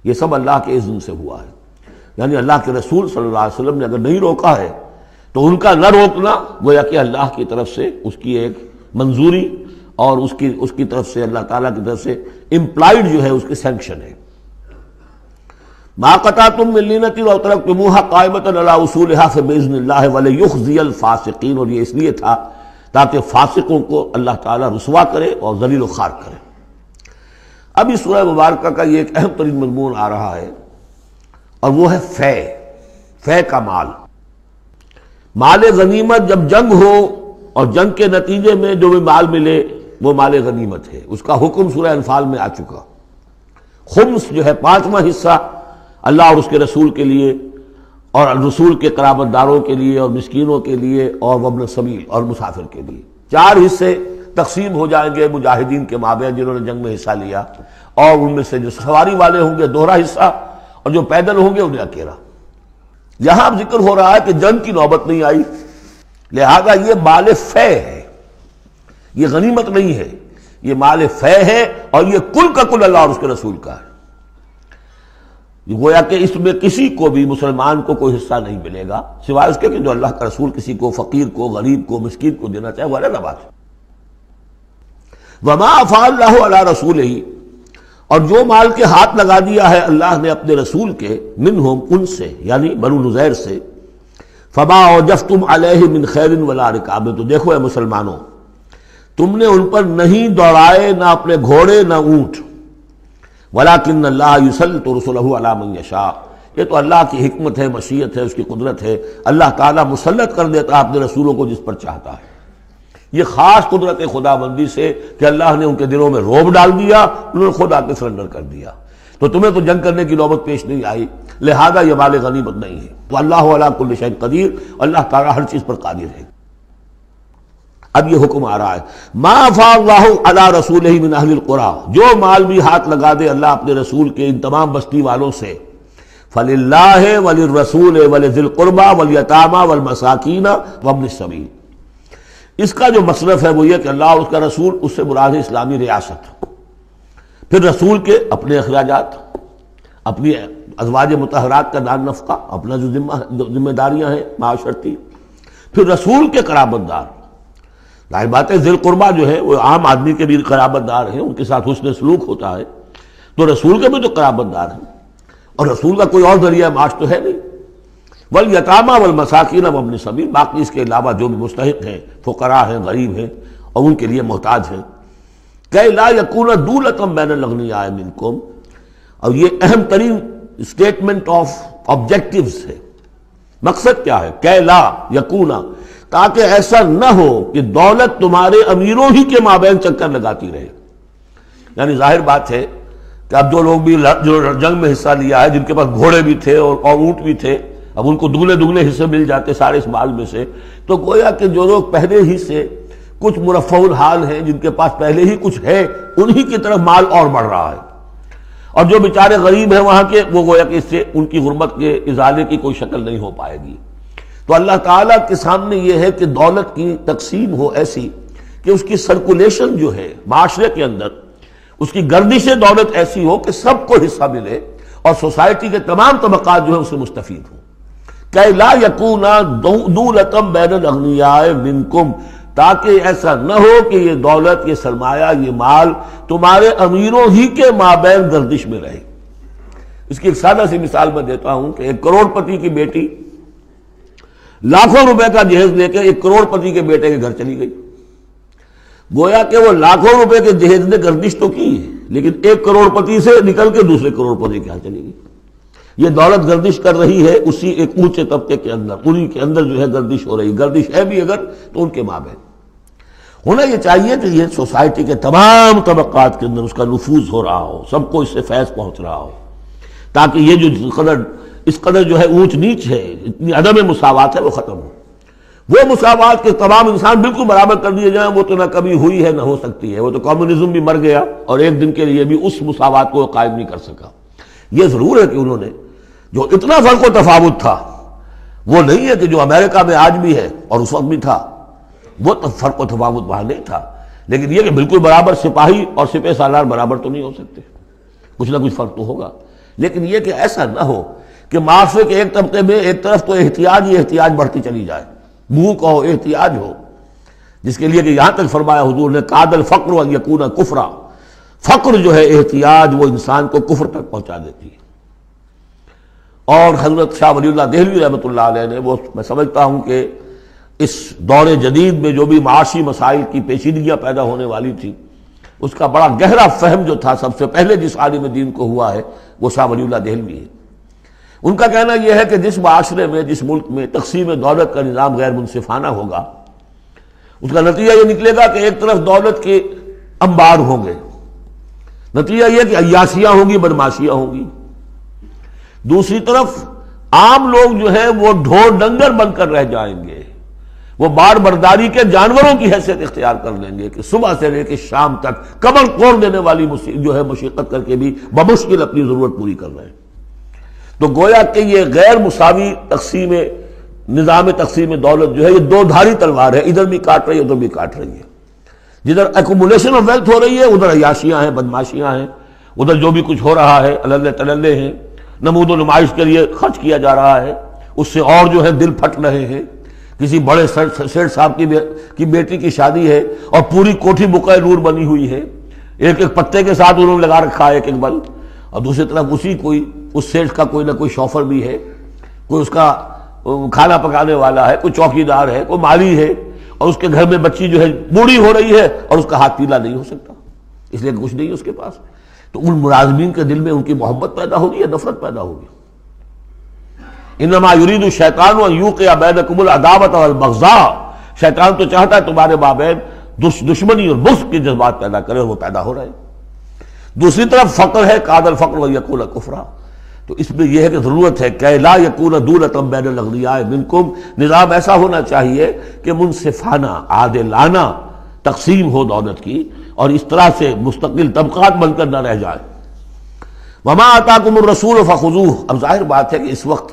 یہ سب اللہ کے اذن سے ہوا ہے. یعنی اللہ کے رسول صلی اللہ علیہ وسلم نے اگر نہیں روکا ہے تو ان کا نہ روکنا گویا کہ اللہ کی طرف سے اس کی ایک منظوری اور اس کی طرف سے اللہ تعالیٰ کی طرف سے امپلائڈ جو ہے اس کی سینکشن ہے. مَا قَطَعْتُم مِّن لِینَةٍ أَوْ تَرَكْتُمُوهَا قَائِمَةً عَلَىٰ أُصُولِهَا فَبِإِذْنِ اللَّهِ وَلِيُخْزِيَ الْفَاسِقِينَ، اور یہ اس لیے تھا تاکہ فاسقوں کو اللہ تعالیٰ رسوا کرے اور ذلیل و خوار کرے. اب اس سورہ مبارکہ کا یہ ایک اہم ترین مضمون آ رہا ہے، اور وہ ہے فے کا مال. مال غنیمت جب جنگ ہو اور جنگ کے نتیجے میں جو بھی مال ملے وہ مال غنیمت ہے. اس کا حکم سورہ انفال میں آ چکا. خمس جو ہے 5واں حصہ اللہ اور اس کے رسول کے لیے اور رسول کے قرابت داروں کے لیے اور مسکینوں کے لیے اور وابن السبیل اور مسافر کے لیے 4 حصے تقسیم ہو جائیں گے مجاہدین کے مابین جنہوں نے جنگ میں حصہ لیا، اور ان میں سے جو سواری والے ہوں گے دوہرا حصہ، اور جو پیدل ہوں گے انہیں اکیلا۔ یہاں اب ذکر ہو رہا ہے کہ جنگ کی نوبت نہیں آئی، لہذا یہ مال فے ہے، یہ غنیمت نہیں ہے، یہ مال فے ہے، اور یہ کل کا کل اللہ اور اس کے رسول کا ہے۔ گویا کہ اس میں کسی کو بھی مسلمان کو کوئی حصہ نہیں ملے گا سوائے اس کے کہ جو اللہ کا رسول کسی کو فقیر کو غریب کو مسکین کو دینا چاہے، وہ الگ بات ہے۔ وما افاء اللہ علی رسولہ، اور جو مال کے ہاتھ لگا دیا ہے اللہ نے اپنے رسول کے، منہم ان سے یعنی بنو نذیر سے، فما اوجفتم علیہ من خیر ولا رکاب، تو دیکھو اے مسلمانوں، تم نے ان پر نہیں دوڑائے نہ اپنے گھوڑے نہ اونٹ، ولیکن اللہ یسلط رسلہ علی من یشاء، یہ تو اللہ کی حکمت ہے، مشیت ہے، اس کی قدرت ہے، اللہ تعالیٰ مسلط کر دیتا ہے اپنے رسولوں کو جس پر چاہتا ہے۔ یہ خاص قدرت خدا بندی سے کہ اللہ نے ان کے دلوں میں رعب ڈال دیا، انہوں نے خود آ کے سرنڈر کر دیا، تو تمہیں تو جنگ کرنے کی نوبت پیش نہیں آئی، لہذا یہ مال غنیمت نہیں ہے۔ تو اللہ علی کل شیء قدیر، اللہ تعالیٰ ہر چیز پر قادر ہے۔ اب یہ حکم آ رہا ہے، ما افاء اللہ علی رسولہ من اہل القری، جو مال بھی ہاتھ لگا دے اللہ اپنے رسول کے ان تمام بستی والوں سے، فللہ وللرسول ولذی القربى والیتامى والمساکین وابن السبیل، اس کا جو مصرف ہے وہ یہ کہ اللہ اور اس کا رسول، اس سے مراد ہے اسلامی ریاست، پھر رسول کے اپنے اخراجات، اپنی ازواج مطہرات کا دار نفقہ، اپنا جو ذمہ داریاں ہیں معاشرتی، پھر رسول کے قرابت دار، ظاہر بات ہے ذی القربیٰ جو ہے وہ عام آدمی کے بھی قرابت دار ہیں، ان کے ساتھ حسن سلوک ہوتا ہے، تو رسول کے بھی تو قرابت دار ہیں، اور رسول کا کوئی اور ذریعہ معاش تو ہے نہیں، والیتامى والمساکین وابن السبیل، باقی اس کے علاوہ جو بھی مستحق ہیں، فقراء ہیں، غریب ہیں اور ان کے لیے محتاج ہیں، کہ لا یکون دولۃ بین الاغنیاء منکم، اور یہ اہم ترین اسٹیٹمنٹ آف آبجیکٹیوز ہے، مقصد کیا ہے، کہ لا یکون، تاکہ ایسا نہ ہو کہ دولت تمہارے امیروں ہی کے مابین چکر لگاتی رہے۔ یعنی ظاہر بات ہے کہ اب جو لوگ بھی جو جنگ میں حصہ لیا ہے، جن کے پاس گھوڑے بھی تھے اور اونٹ بھی تھے، اب ان کو دگنے حصے مل جاتے سارے اس مال میں سے، تو گویا کہ جو لوگ پہلے ہی سے کچھ مرفع الحال ہیں، جن کے پاس پہلے ہی کچھ ہے، انہی کی طرف مال اور بڑھ رہا ہے، اور جو بیچارے غریب ہیں وہاں کے، وہ گویا کہ اس سے ان کی غربت کے ازالے کی کوئی شکل نہیں ہو پائے گی۔ تو اللہ تعالیٰ کے سامنے یہ ہے کہ دولت کی تقسیم ہو ایسی کہ اس کی سرکولیشن جو ہے معاشرے کے اندر، اس کی گردش دولت ایسی ہو کہ سب کو حصہ ملے اور سوسائٹی کے تمام طبقات جو ہے اس سے مستفید ہوں۔ کہ لا یکون دولۃ بین الاغنیاء منکم، تاکہ ایسا نہ ہو کہ یہ دولت، یہ سرمایہ، یہ مال تمہارے امیروں ہی کے مابین گردش میں رہے۔ اس کی ایک سادہ سی مثال میں دیتا ہوں کہ 1 کروڑ پتی کی بیٹی لاکھوں روپے کا جہیز لے کے 1 کروڑ پتی کے بیٹے کے گھر چلی گئی، گویا کہ وہ لاکھوں روپے کے جہیز نے گردش تو کی ہے، لیکن 1 کروڑ پتی سے نکل کے دوسرے کروڑ پتی کے ہاں چلی گئی۔ یہ دولت گردش کر رہی ہے اسی ایک اونچے طبقے کے اندر، انہی کے اندر جو ہے گردش ہو رہی، گردش ہے بھی اگر تو ان کے مابین۔ ہونا یہ چاہیے کہ یہ سوسائٹی کے تمام طبقات کے اندر اس کا نفوذ ہو رہا ہو، سب کو اس سے فیض پہنچ رہا ہو، تاکہ یہ جو اس قدر جو ہے اونچ نیچ ہے، اتنی عدم مساوات ہے، وہ ختم ہو۔ وہ مساوات کے تمام انسان بالکل برابر کر دیے جائیں، وہ تو نہ کبھی ہوئی ہے نہ ہو سکتی ہے، وہ تو کمیونزم بھی مر گیا اور ایک دن کے لیے بھی اس مساوات کو قائم نہیں کر سکا۔ یہ ضرور ہے کہ انہوں نے جو اتنا فرق و تفاوت تھا، وہ نہیں ہے کہ جو امریکہ میں آج بھی ہے اور اس وقت بھی تھا، وہ فرق و تفاوت وہاں نہیں تھا، لیکن یہ کہ بالکل برابر سپاہی اور سپہ سالار برابر تو نہیں ہو سکتے، کچھ نہ کچھ فرق تو ہوگا، لیکن یہ کہ ایسا نہ ہو کہ معاشرے کے ایک طبقے میں ایک طرف تو احتیاج ہی احتیاج بڑھتی چلی جائے، بھوک ہو، احتیاج ہو، جس کے لیے کہ یہاں تک فرمایا حضور نے قاد الفقر ان یکون کفرا، فقر جو ہے احتیاج وہ انسان کو کفر تک پہنچا دیتی ہے۔ اور حضرت شاہ ولی اللہ دہلوی رحمۃ اللہ علیہ نے، وہ میں سمجھتا ہوں کہ اس دور جدید میں جو بھی معاشی مسائل کی پیچیدگیاں پیدا ہونے والی تھی، اس کا بڑا گہرا فہم جو تھا سب سے پہلے جس عالم دین کو ہوا ہے وہ شاہ ولی اللہ دہلوی ہے۔ ان کا کہنا یہ ہے کہ جس معاشرے میں، جس ملک میں تقسیم دولت کا نظام غیر منصفانہ ہوگا، اس کا نتیجہ یہ نکلے گا کہ ایک طرف دولت کے انبار ہوں گے، نتیجہ یہ کہ عیاشیاں ہوں گی، بدماشیاں ہوں گی، دوسری طرف عام لوگ جو ہے وہ ڈھور ڈنگر بن کر رہ جائیں گے، وہ بار برداری کے جانوروں کی حیثیت اختیار کر لیں گے کہ صبح سے لے کے شام تک کمر توڑ دینے والی جو ہے مشقت کر کے بھی بمشکل اپنی ضرورت پوری کر رہے ہیں۔ تو گویا کہ یہ غیر مساوی نظام تقسیم دولت جو ہے یہ دو دھاری تلوار ہے، ادھر بھی کاٹ رہی ہے ادھر بھی کاٹ رہی ہے۔ جدھر ایکومولیشن آف ویلتھ ہو رہی ہے ادھر عیاشیاں ہیں، بدماشیاں ہیں، ادھر جو بھی کچھ ہو رہا ہے اللہ تللے ہیں، نمود و نمائش کے لیے خرچ کیا جا رہا ہے، اس سے اور جو ہے دل پھٹ رہے ہیں۔ کسی بڑے سیٹ صاحب کی بیٹی کی شادی ہے اور پوری کوٹھی بقع نور بنی ہوئی ہے، ایک ایک پتے کے ساتھ انہوں نے لگا رکھا ہے ایک ایک بل، اور دوسری طرف اس سیٹ کا کوئی نہ کوئی شوفر بھی ہے، کوئی اس کا کھانا پکانے والا ہے، کوئی چوکیدار ہے، کوئی مالی ہے، اور اس کے گھر میں بچی جو ہے بوڑھی ہو رہی ہے اور اس کا ہاتھ پیلا نہیں ہو سکتا اس لیے کہ کچھ نہیں ہے اس کے پاس۔ تو ان ملازمین کے دل میں ان کی محبت پیدا ہوگی یا نفرت پیدا ہوگی؟ انما یرید الشیطان ان یوقع بینکم العداوۃ والبغضاء، شیطان تو چاہتا ہے تمہارے مابین دشمنی اور بغض کے جذبات پیدا کرے، اور وہ پیدا ہو رہے ہیں۔ دوسری طرف فقر ہے، کاد الفقر ویکون کفرا، تو اس میں یہ ہے کہ ضرورت ہے کہ لا یکون دولۃ بین الاغنیاء منکم، نظام ایسا ہونا چاہیے کہ منصفانہ عادلانہ تقسیم ہو دولت کی، اور اس طرح سے مستقل طبقات بن کر نہ رہ جائے۔ وما آتاکم الرسول فخذوہ، اب ظاہر بات ہے کہ اس وقت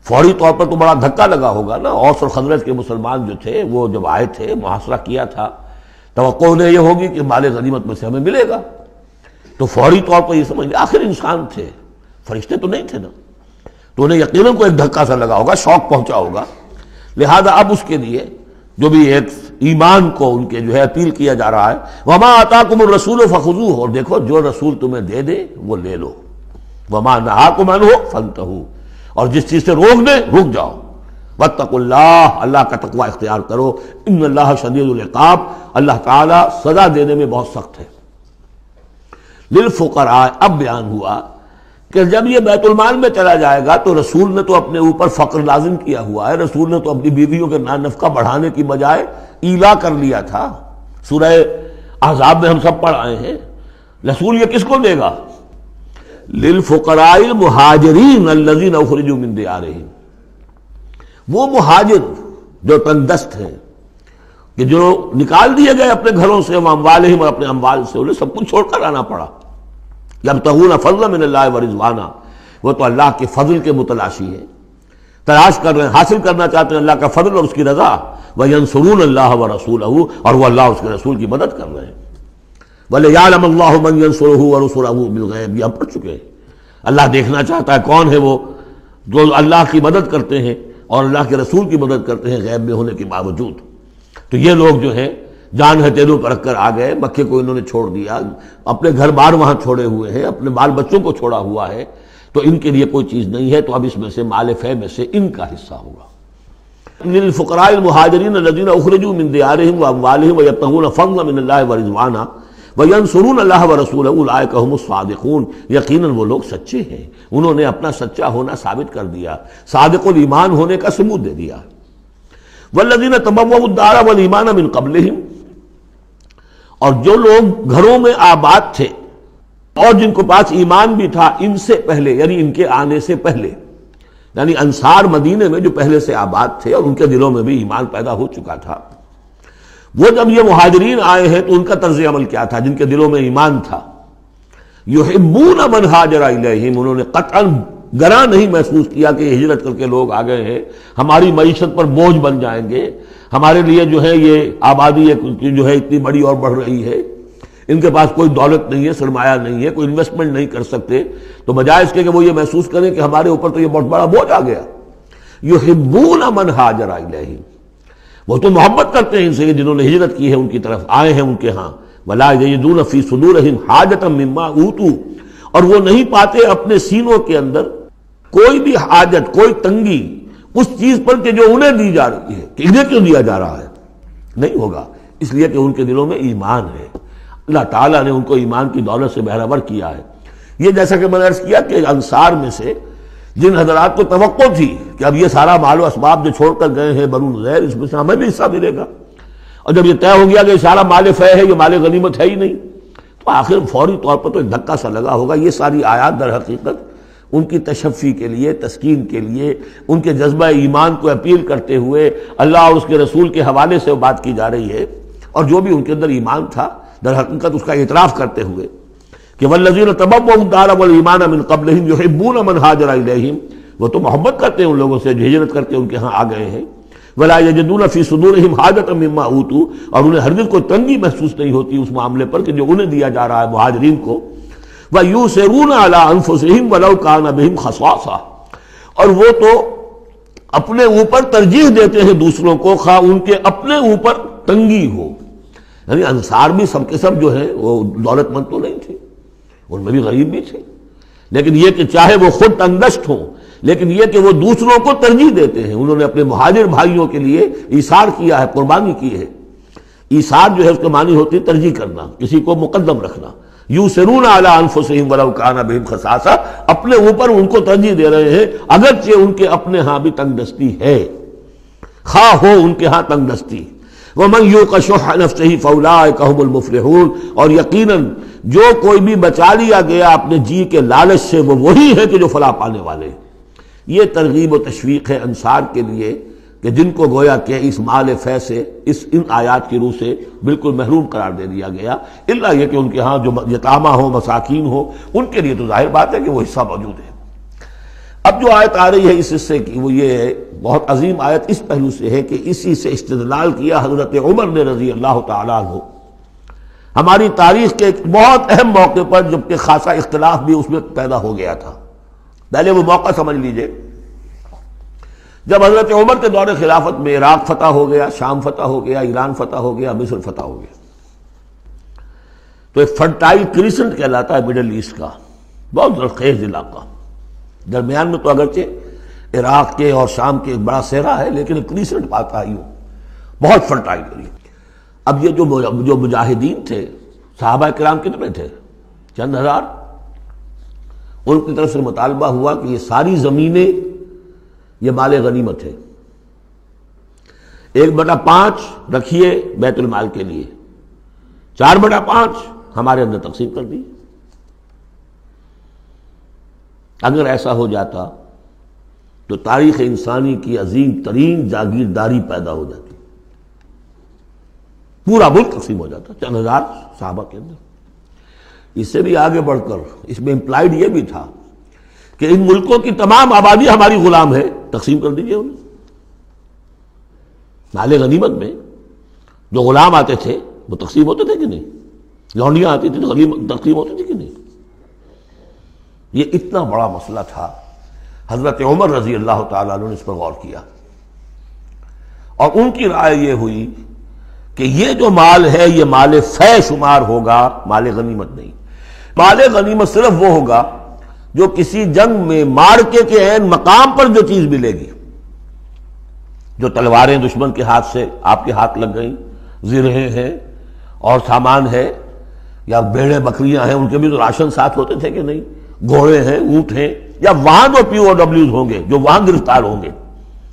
فوری طور پر تو بڑا دھکا لگا ہوگا نا، اوس اور خزرج کے مسلمان جو تھے وہ جب آئے تھے محاصرہ کیا تھا، توقع انہیں یہ ہوگی کہ مال غنیمت میں سے ہمیں ملے گا، تو فوری طور پر یہ سمجھ لیں آخر انسان تھے، فرشتے تو نہیں تھے نا، تو انہیں یقیناً کوئی ایک دھکا سا لگا ہوگا، شوق پہنچا ہوگا، لہذا اب اس کے لیے جو بھی ایک ایمان کو ان کے جو ہے اپیل کیا جا رہا ہے، وما آتاکم الرسول فخذوہ، اور دیکھو جو رسول تمہیں دے دے وہ لے لو، وما نہاکم عنہ فانتہوا، اور جس چیز سے روک دے رک جاؤ، واتقوا اللہ، اللہ کا تقوی اختیار کرو، ان اللہ شدید العقاب، اللہ تعالیٰ سزا دینے میں بہت سخت ہے۔ للفقراء، اب بیان ہوا کہ جب یہ بیت المال میں چلا جائے گا تو رسول نے تو اپنے اوپر فقر لازم کیا ہوا ہے، رسول نے تو اپنی بیویوں کے نفقہ بڑھانے کی بجائے ایلا کر لیا تھا، سورہ احزاب میں ہم سب پڑھ آئے ہیں۔ رسول یہ کس کو دے گا؟ للفقراء المہاجرین الذین اخرجوا من دیارہم، وہ مہاجر جو تنگ دست ہیں، کہ جو نکال دیے گئے اپنے گھروں سے، اموالہم، اور اپنے اموال سے، انہیں سب کچھ چھوڑ کر آنا پڑا، یبتغون فضلا من اللہ ورضوانا، وہ تو اللہ کے فضل کے متلاشی ہیں، تلاش کر رہے ہیں، حاصل کرنا چاہتے ہیں اللہ کا فضل اور اس کی رضا، وینصرون اللہ ورسولہ، اور وہ اللہ اس کے رسول کی مدد کر رہے ہیں، وَلِيَعْلَمَ اللَّهُ مَنْ يَنْصُرُهُ وَرُسُلَهُ بِالْغَيْبِ، یہ ہم پڑھ چکے ہیں۔ اللہ دیکھنا چاہتا ہے کون ہے وہ جو اللہ کی مدد کرتے ہیں اور اللہ کے رسول کی مدد کرتے ہیں غیب میں ہونے کے باوجود۔ تو یہ لوگ جو ہیں جان ہتھیلیوں پر رکھ کر آ گئے، مکے کو انہوں نے چھوڑ دیا، اپنے گھر بار وہاں چھوڑے ہوئے ہیں، اپنے بال بچوں کو چھوڑا ہوا ہے، تو ان کے لیے کوئی چیز نہیں ہے، تو اب اس میں سے مال فے میں سے ان کا حصہ ہوگا۔ للفقراء المہاجرین الذین اخرجوا من دیارہم واموالہم ویبتغون فضلا من اللہ ورضوانا وینصرون اللہ ورسولہ اولئک هم الصادقون، یقیناً وہ لوگ سچے ہیں، انہوں نے اپنا سچا ہونا ثابت کر دیا، صادق الایمان ہونے کا ثبوت دے دیا۔ والذین تبوؤا الدار والایمان من قبلہم، اور جو لوگ گھروں میں آباد تھے اور جن کو پاس ایمان بھی تھا ان سے پہلے، یعنی ان کے آنے سے پہلے، یعنی انصار مدینے میں جو پہلے سے آباد تھے اور ان کے دلوں میں بھی ایمان پیدا ہو چکا تھا، وہ جب یہ مہاجرین آئے ہیں تو ان کا طرز عمل کیا تھا؟ جن کے دلوں میں ایمان تھا، یحبون من ہاجر الیہم، انہوں نے قطعاً گراں نہیں محسوس کیا کہ یہ ہجرت کر کے لوگ آ گئے ہیں، ہماری معیشت پر بوجھ بن جائیں گے، ہمارے لیے جو ہے یہ آبادی جو ہے اتنی بڑی اور بڑھ رہی ہے، ان کے پاس کوئی دولت نہیں ہے، سرمایہ نہیں ہے، کوئی انویسٹمنٹ نہیں کر سکتے، تو بجائے اس کے کہ وہ یہ محسوس کریں کہ ہمارے اوپر تو یہ بہت بڑا بوجھ آ گیا، یحبون من ہاجر الیہم، وہ تو محبت کرتے ہیں ان سے جنہوں نے ہجرت کی ہے، ان کی طرف آئے ہیں ان کے ہاں، ولا یجدون فی صدورہم حاجۃ مما اوتوا، اور وہ نہیں پاتے اپنے سینوں کے اندر کوئی بھی حاجت، کوئی تنگی اس چیز پر کہ جو انہیں دی جا رہی ہے، کہ انہیں کیوں دیا جا رہا ہے، نہیں ہوگا، اس لیے کہ ان کے دلوں میں ایمان ہے، اللہ تعالیٰ نے ان کو ایمان کی دولت سے بہرہور کیا ہے۔ یہ جیسا کہ میں نے عرض کیا کہ انصار میں سے جن حضرات کو توقع تھی کہ اب یہ سارا مال و اسباب جو چھوڑ کر گئے ہیں بنو نذیر، اس میں سے ہمیں بھی حصہ ملے گا، اور جب یہ طے ہو گیا کہ یہ سارا مال فے ہے، یہ مال غنیمت ہے ہی نہیں، تو آخر فوری طور پر تو ایک دھکا سا لگا ہوگا۔ یہ ساری آیات در حقیقت ان کی تشفی کے لیے، تسکین کے لیے، ان کے جذبہ ایمان کو اپیل کرتے ہوئے اللہ اور اس کے رسول کے حوالے سے وہ بات کی جا رہی ہے، اور جو بھی ان کے اندر ایمان تھا در حقیقت اس کا اعتراف کرتے ہوئے کہ والذین تبوؤا الدار والایمان من قبلہم یحبون من ہاجر الیہم، وہ تو محبت کرتے ہیں ان لوگوں سے جو ہجرت کر کے ان کے ہاں آ گئے ہیں، ولا یجدون فی صدورہم حاجۃ مما اوتوا، اور انہیں ہرگز کوئی تنگی محسوس نہیں ہوتی اس معاملے پر کہ جو انہیں دیا جا رہا ہے مہاجرین کو، وَيُؤْثِرُونَ عَلَىٰ أَنفُسِهِمْ وَلَوْ كَانَ بِهِمْ خَصَاصَةٌ، اور وہ تو اپنے اوپر ترجیح دیتے ہیں دوسروں کو خواہ ان کے اپنے اوپر تنگی ہو۔ یعنی انصار بھی سب کے سب جو ہیں وہ دولت مند تو نہیں تھے، ان میں بھی غریب بھی تھے، لیکن یہ کہ چاہے وہ خود تنگدست ہوں لیکن یہ کہ وہ دوسروں کو ترجیح دیتے ہیں، انہوں نے اپنے مہاجر بھائیوں کے لیے ایثار کیا ہے، قربانی کی ہے۔ ایثار جو ہے اس کے معنی ہوتی ہے ترجیح کرنا، کسی کو مقدم رکھنا۔ یؤثرون علی انفسہم ولو کان بہم خصاصہ، اپنے اوپر ان کو ترجیح دے رہے ہیں اگرچہ ان کے اپنے ہاں بھی تنگ دستی ہے، خواہ ہو ان کے ہاں تنگ دستی۔ ومن یوق شح نفسہ فاولئک هم المفلحون، اور یقیناً جو کوئی بھی بچا لیا گیا اپنے جی کے لالچ سے وہ وہی ہے کہ جو فلاح پانے والے ہیں۔ یہ ترغیب و تشویق ہے انصار کے لیے کہ جن کو گویا کہ اس مال فے سے ان آیات کی روح سے بالکل محروم قرار دے دیا گیا، الا یہ کہ ان کے ہاں جو یتامہ ہو، مساکین ہو، ان کے لیے تو ظاہر بات ہے کہ وہ حصہ موجود ہے۔ اب جو آیت آ رہی ہے اس حصے کی وہ یہ ہے، بہت عظیم آیت اس پہلو سے ہے کہ اسی سے استدلال کیا حضرت عمر نے رضی اللہ تعالیٰ عنہ ہماری تاریخ کے ایک بہت اہم موقع پر، جبکہ خاصا اختلاف بھی اس میں پیدا ہو گیا تھا۔ پہلے وہ موقع سمجھ لیجئے، جب حضرت عمر کے دور خلافت میں عراق فتح ہو گیا، شام فتح ہو گیا، ایران فتح ہو گیا، مصر فتح ہو گیا، تو ایک فرٹائل کریسنٹ کہلاتا ہے مڈل ایسٹ کا، بہت زرخیز علاقہ، درمیان میں تو اگرچہ عراق کے اور شام کے ایک بڑا صحرا ہے لیکن ایک کریسنٹ پاتا ہے، یوں بہت فرٹائل ایریا۔ اب یہ جو مجاہدین تھے، صحابہ کرام کتنے تھے؟ چند ہزار۔ ان کی طرف سے مطالبہ ہوا کہ یہ ساری زمینیں یہ مال غنیمت ہے، 1/5 رکھیے بیت المال کے لیے، 4/5 ہمارے اندر تقسیم کر دی۔ اگر ایسا ہو جاتا تو تاریخ انسانی کی عظیم ترین جاگیرداری پیدا ہو جاتی، پورا ملک تقسیم ہو جاتا چند ہزار صحابہ کے اندر۔ اس سے بھی آگے بڑھ کر اس میں امپلائڈ یہ بھی تھا کہ ان ملکوں کی تمام آبادی ہماری غلام ہے، تقسیم کر دیجئے انہیں۔ مال غنیمت میں جو غلام آتے تھے وہ تقسیم ہوتے تھے کہ نہیں؟ لونڈیاں آتی تھی تو تقسیم ہوتی تھی کہ نہیں؟ یہ اتنا بڑا مسئلہ تھا، حضرت عمر رضی اللہ تعالیٰ عنہ نے اس پر غور کیا، اور ان کی رائے یہ ہوئی کہ یہ جو مال ہے یہ مال فے شمار ہوگا، مال غنیمت نہیں۔ مال غنیمت صرف وہ ہوگا جو کسی جنگ میں مارکے کے عین مقام پر جو چیز ملے گی، جو تلواریں دشمن کے ہاتھ سے آپ کے ہاتھ لگ گئیں، زرہیں ہیں اور سامان ہے، یا بھیڑیں بکریاں ہیں، ان کے بھی تو راشن ساتھ ہوتے تھے کہ نہیں، گھوڑے ہیں، اونٹ ہیں، یا وہاں جو POWs ہوں گے جو وہاں گرفتار ہوں گے،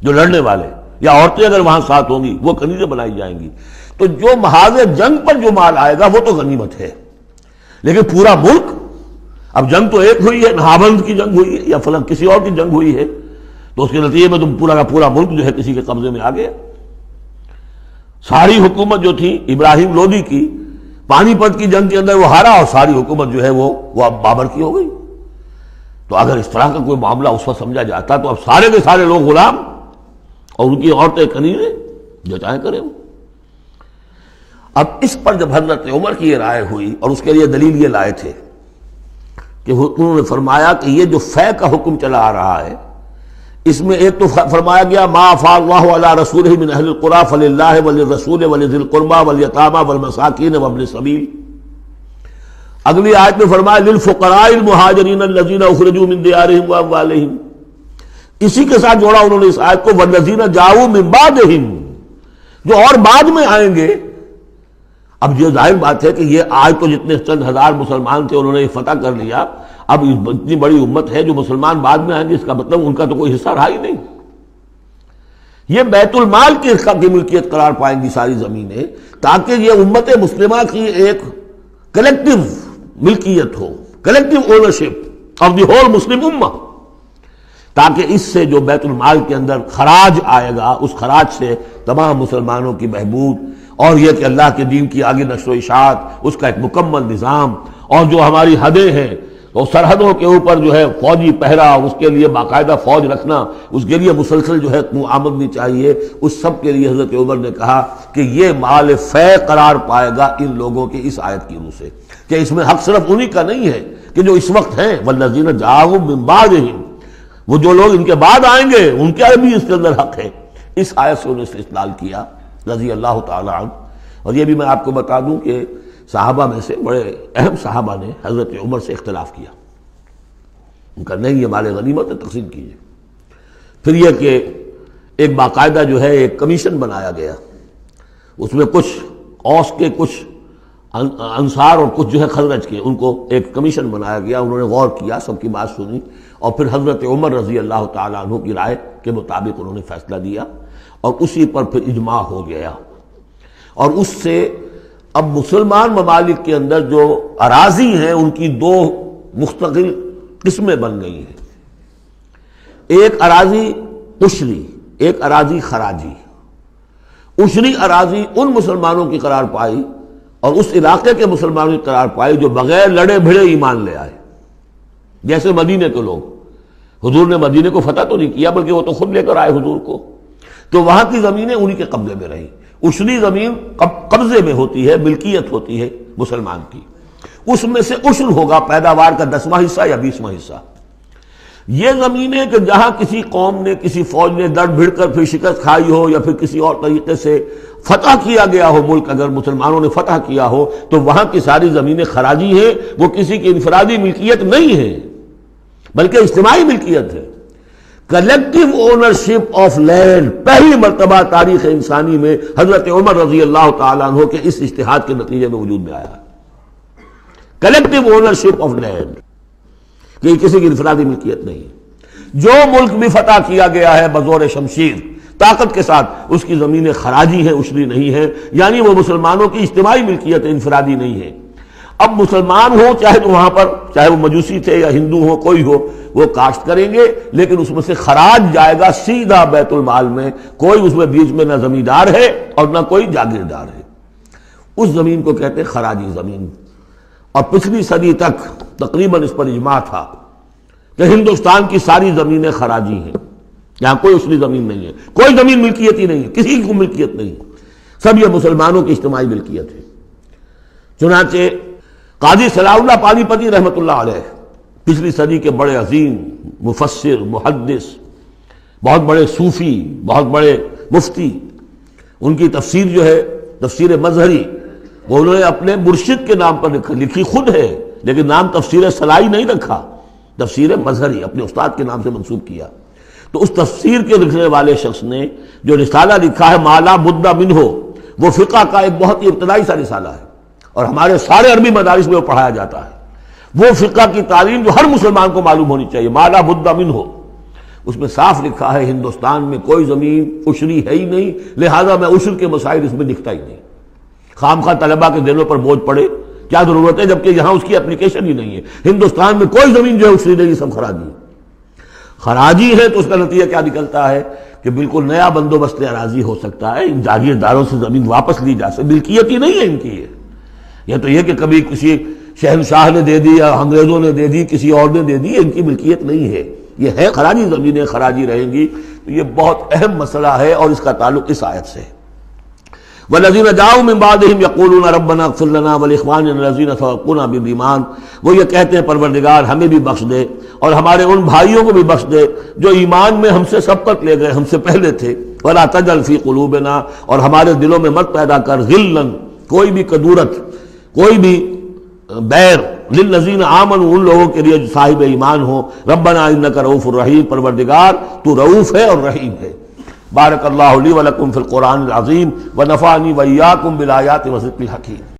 جو لڑنے والے، یا عورتیں اگر وہاں ساتھ ہوں گی وہ کنیزیں بنائی جائیں گی، تو جو محاذ جنگ پر جو مال آئے گا وہ تو غنیمت ہے۔ لیکن پورا ملک، اب جنگ تو ایک ہوئی ہے، نہابند کی جنگ ہوئی ہے یا فلاں کسی اور کی جنگ ہوئی ہے، تو اس کے نتیجے میں تم پورا کا پورا ملک جو ہے کسی کے قبضے میں آ گیا۔ ساری حکومت جو تھی ابراہیم لودھی کی، پانی پت کی جنگ کے اندر وہ ہارا اور ساری حکومت جو ہے وہ اب بابر کی ہو گئی۔ تو اگر اس طرح کا کوئی معاملہ اس وقت سمجھا جاتا تو اب سارے کے سارے لوگ غلام اور ان کی عورتیں کنیزیں، جو چاہیں کریں وہ۔ اب اس پر جب حضرت عمر کی یہ رائے ہوئی، اور اس کے لیے دلیل یہ لائے تھے کہ انہوں نے فرمایا کہ یہ جو فے کا حکم چلا آ رہا ہے، اس میں ایک تو فرمایا گیا ما افاء اللہ علی رسولہ من اہل القری فللہ وللرسول ولذی القربى والیتامى والمساکین وابن السبیل۔ اگلی آیت میں فرمایا للفقراء المہاجرین الذین اخرجوا من دیارہم واموالہم، اسی کے ساتھ جوڑا انہوں نے اس آیت کو والذین جاؤوا من بعدہم، جو اور بعد میں آئیں گے۔ اب یہ ظاہر بات ہے کہ یہ آج تو جتنے چند ہزار مسلمان تھے انہوں نے فتح کر لیا، اب اتنی بڑی امت ہے جو مسلمان بعد میں آئیں گے، اس کا مطلب ان کا تو کوئی حصہ رہا ہی نہیں۔ یہ بیت المال کی ملکیت قرار پائیں گی ساری زمینیں، تاکہ یہ امت مسلمہ کی ایک کلیکٹیو ملکیت ہو، collective ownership of the whole Muslim ummah. تاکہ اس سے جو بیت المال کے اندر خراج آئے گا اس خراج سے تمام مسلمانوں کی بہبود، اور یہ کہ اللہ کے دین کی آگے نشر و اشاعت، اس کا ایک مکمل نظام، اور جو ہماری حدیں ہیں تو سرحدوں کے اوپر جو ہے فوجی پہرا، اس کے لیے باقاعدہ فوج رکھنا، اس کے لیے مسلسل جو ہے آمدنی چاہیے، اس سب کے لیے حضرت عمر نے کہا کہ یہ مال فے قرار پائے گا ان لوگوں کی اس آیت کی روح سے، کہ اس میں حق صرف انہی کا نہیں ہے کہ جو اس وقت ہیں، والذین جاءوا من بعدہم، وہ جو لوگ ان کے بعد آئیں گے ان کے بھی اس کے اندر حق ہے۔ اس آیت سے انہوں نے استدلال کیا رضی اللہ تعالی عنہ۔ اور یہ بھی میں آپ کو بتا دوں کہ صحابہ میں سے بڑے اہم صحابہ نے حضرت عمر سے اختلاف کیا، ان کا نہیں یہ مال غنیمت ہے تقسیم کیجیے۔ پھر یہ کہ ایک باقاعدہ جو ہے ایک کمیشن بنایا گیا، اس میں کچھ اوس کے، کچھ انصار اور کچھ جو ہے خزرج کے، ان کو ایک کمیشن بنایا گیا، انہوں نے غور کیا، سب کی بات سنی، اور پھر حضرت عمر رضی اللہ تعالیٰ عنہ کی رائے کے مطابق انہوں نے فیصلہ دیا، اور اسی پر پھر اجماع ہو گیا۔ اور اس سے اب مسلمان ممالک کے اندر جو اراضی ہیں ان کی دو مستقل قسمیں بن گئی ہیں، ایک اراضی عشری، ایک اراضی خراجی۔ عشری اراضی ان مسلمانوں کی قرار پائی اور اس علاقے کے مسلمانوں کی قرار پائی جو بغیر لڑے بھڑے ایمان لے آئے، جیسے مدینے کے لوگ۔ حضور نے مدینے کو فتح تو نہیں کیا بلکہ وہ تو خود لے کر آئے حضور کو، تو وہاں کی زمینیں انہی کے قبضے میں رہیں۔ عشری زمین قبضے میں ہوتی ہے، ملکیت ہوتی ہے مسلمان کی، اس میں سے عشر ہوگا پیداوار کا 10واں حصہ یا 20واں حصہ۔ یہ زمینیں کہ جہاں کسی قوم نے، کسی فوج نے لڑ بھڑ کر پھر شکست کھائی ہو یا پھر کسی اور طریقے سے فتح کیا گیا ہو ملک، اگر مسلمانوں نے فتح کیا ہو تو وہاں کی ساری زمینیں خراجی ہیں، وہ کسی کی انفرادی ملکیت نہیں ہے بلکہ اجتماعی ملکیت ہے۔ کلیکٹیو اونرشپ آف لینڈ پہلی مرتبہ تاریخ انسانی میں حضرت عمر رضی اللہ تعالیٰ عنہ کے اس اجتہاد کے نتیجے میں وجود میں آیا، کلیکٹیو اونرشپ آف لینڈ، کہ کسی کی انفرادی ملکیت نہیں ہے۔ جو ملک بھی فتح کیا گیا ہے بزور شمشیر طاقت کے ساتھ، اس کی زمینیں خراجی ہیں، عشری نہیں ہیں، یعنی وہ مسلمانوں کی اجتماعی ملکیت ہے، انفرادی نہیں ہے۔ اب مسلمان ہو چاہے تو وہاں پر، چاہے وہ مجوسی تھے یا ہندو ہو، کوئی ہو، وہ کاشت کریں گے، لیکن اس میں سے خراج جائے گا سیدھا بیت المال میں، کوئی اس میں بیچ میں نہ زمیندار ہے اور نہ کوئی جاگیردار ہے۔ اس زمین کو کہتے ہیں خراجی زمین۔ اور پچھلی صدی تک تقریباً اس پر اجماع تھا کہ ہندوستان کی ساری زمینیں خراجی ہیں، یہاں کوئی عشری زمین نہیں ہے، کوئی زمین ملکیت ہی نہیں ہے، کسی کو ملکیت نہیں، سب یہ مسلمانوں کی اجتماعی ملکیت ہے۔ چنانچہ قاضی صلاح اللہ پانی پتی رحمۃ اللہ علیہ، پچھلی صدی کے بڑے عظیم مفسر، محدث، بہت بڑے صوفی، بہت بڑے مفتی، ان کی تفسیر جو ہے تفسیر مظہری، وہ انہوں نے اپنے مرشد کے نام پر لکھی خود ہے، لیکن نام تفسیر صلاحی نہیں رکھا، تفسیر مظہری اپنے استاد کے نام سے منسوب کیا۔ تو اس تفسیر کے لکھنے والے شخص نے جو رسالہ لکھا ہے مالا بدھ منہ، وہ فقہ کا ایک بہت ہی ابتدائی سا رسالہ ہے، اور ہمارے سارے عربی مدارس میں وہ پڑھایا جاتا ہے۔ وہ فقہ کی تعلیم جو ہر مسلمان کو معلوم ہونی چاہیے، مالا بدھ منہ، اس میں صاف لکھا ہے ہندوستان میں کوئی زمین عشری ہے ہی نہیں، لہذا میں عشر کے مسائل اس میں لکھتا ہی نہیں۔ خام خواہ طلبہ کے دلوں پر بوجھ پڑے، کیا ضرورت ہے، جبکہ یہاں اس کی اپلیکیشن ہی نہیں ہے۔ ہندوستان میں کوئی زمین جو ہے عشری نہیں، سب خراجی ہے۔ خراجی ہے تو اس کا نتیجہ کیا نکلتا ہے کہ بالکل نیا بندوبست اراضی ہو سکتا ہے، ان جاگیرداروں سے زمین واپس لی جا سکتی، ملکیت ہی نہیں ہے ان کی۔ یہ تو یہ کہ کبھی کسی شہنشاہ نے دے دی یا انگریزوں نے دے دی، کسی اور نے دے دی، ان کی ملکیت نہیں ہے، یہ ہے خراجی زمینیں، خراجی رہیں گی۔ تو یہ بہت اہم مسئلہ ہے اور اس کا تعلق اس آیت سے ہے۔ والذین جاءوا من بعدہم یقولون ربنا اغفر لنا ولاخواننا الذین سبقونا بالایمان، وہ یہ کہتے ہیں پروردگار ہمیں بھی بخش دے اور ہمارے ان بھائیوں کو بھی بخش دے جو ایمان میں ہم سے سبقت لے گئے، ہم سے پہلے تھے۔ ولا تجعل فی قلوبنا، اور ہمارے دلوں میں مت پیدا کر غلا، کوئی بھی کدورت، کوئی بھی بیر، للذین آمنوا، ان لوگوں کے لیے جو صاحب ایمان ہو۔ ربنا انک رؤوف الرحیم، پروردگار تو رؤوف ہے اور رحیم ہے۔ بارک اللہ لی ولکم فی القرآن العظیم ونفعنی وإیاکم بالآیات والذکر الحکیم۔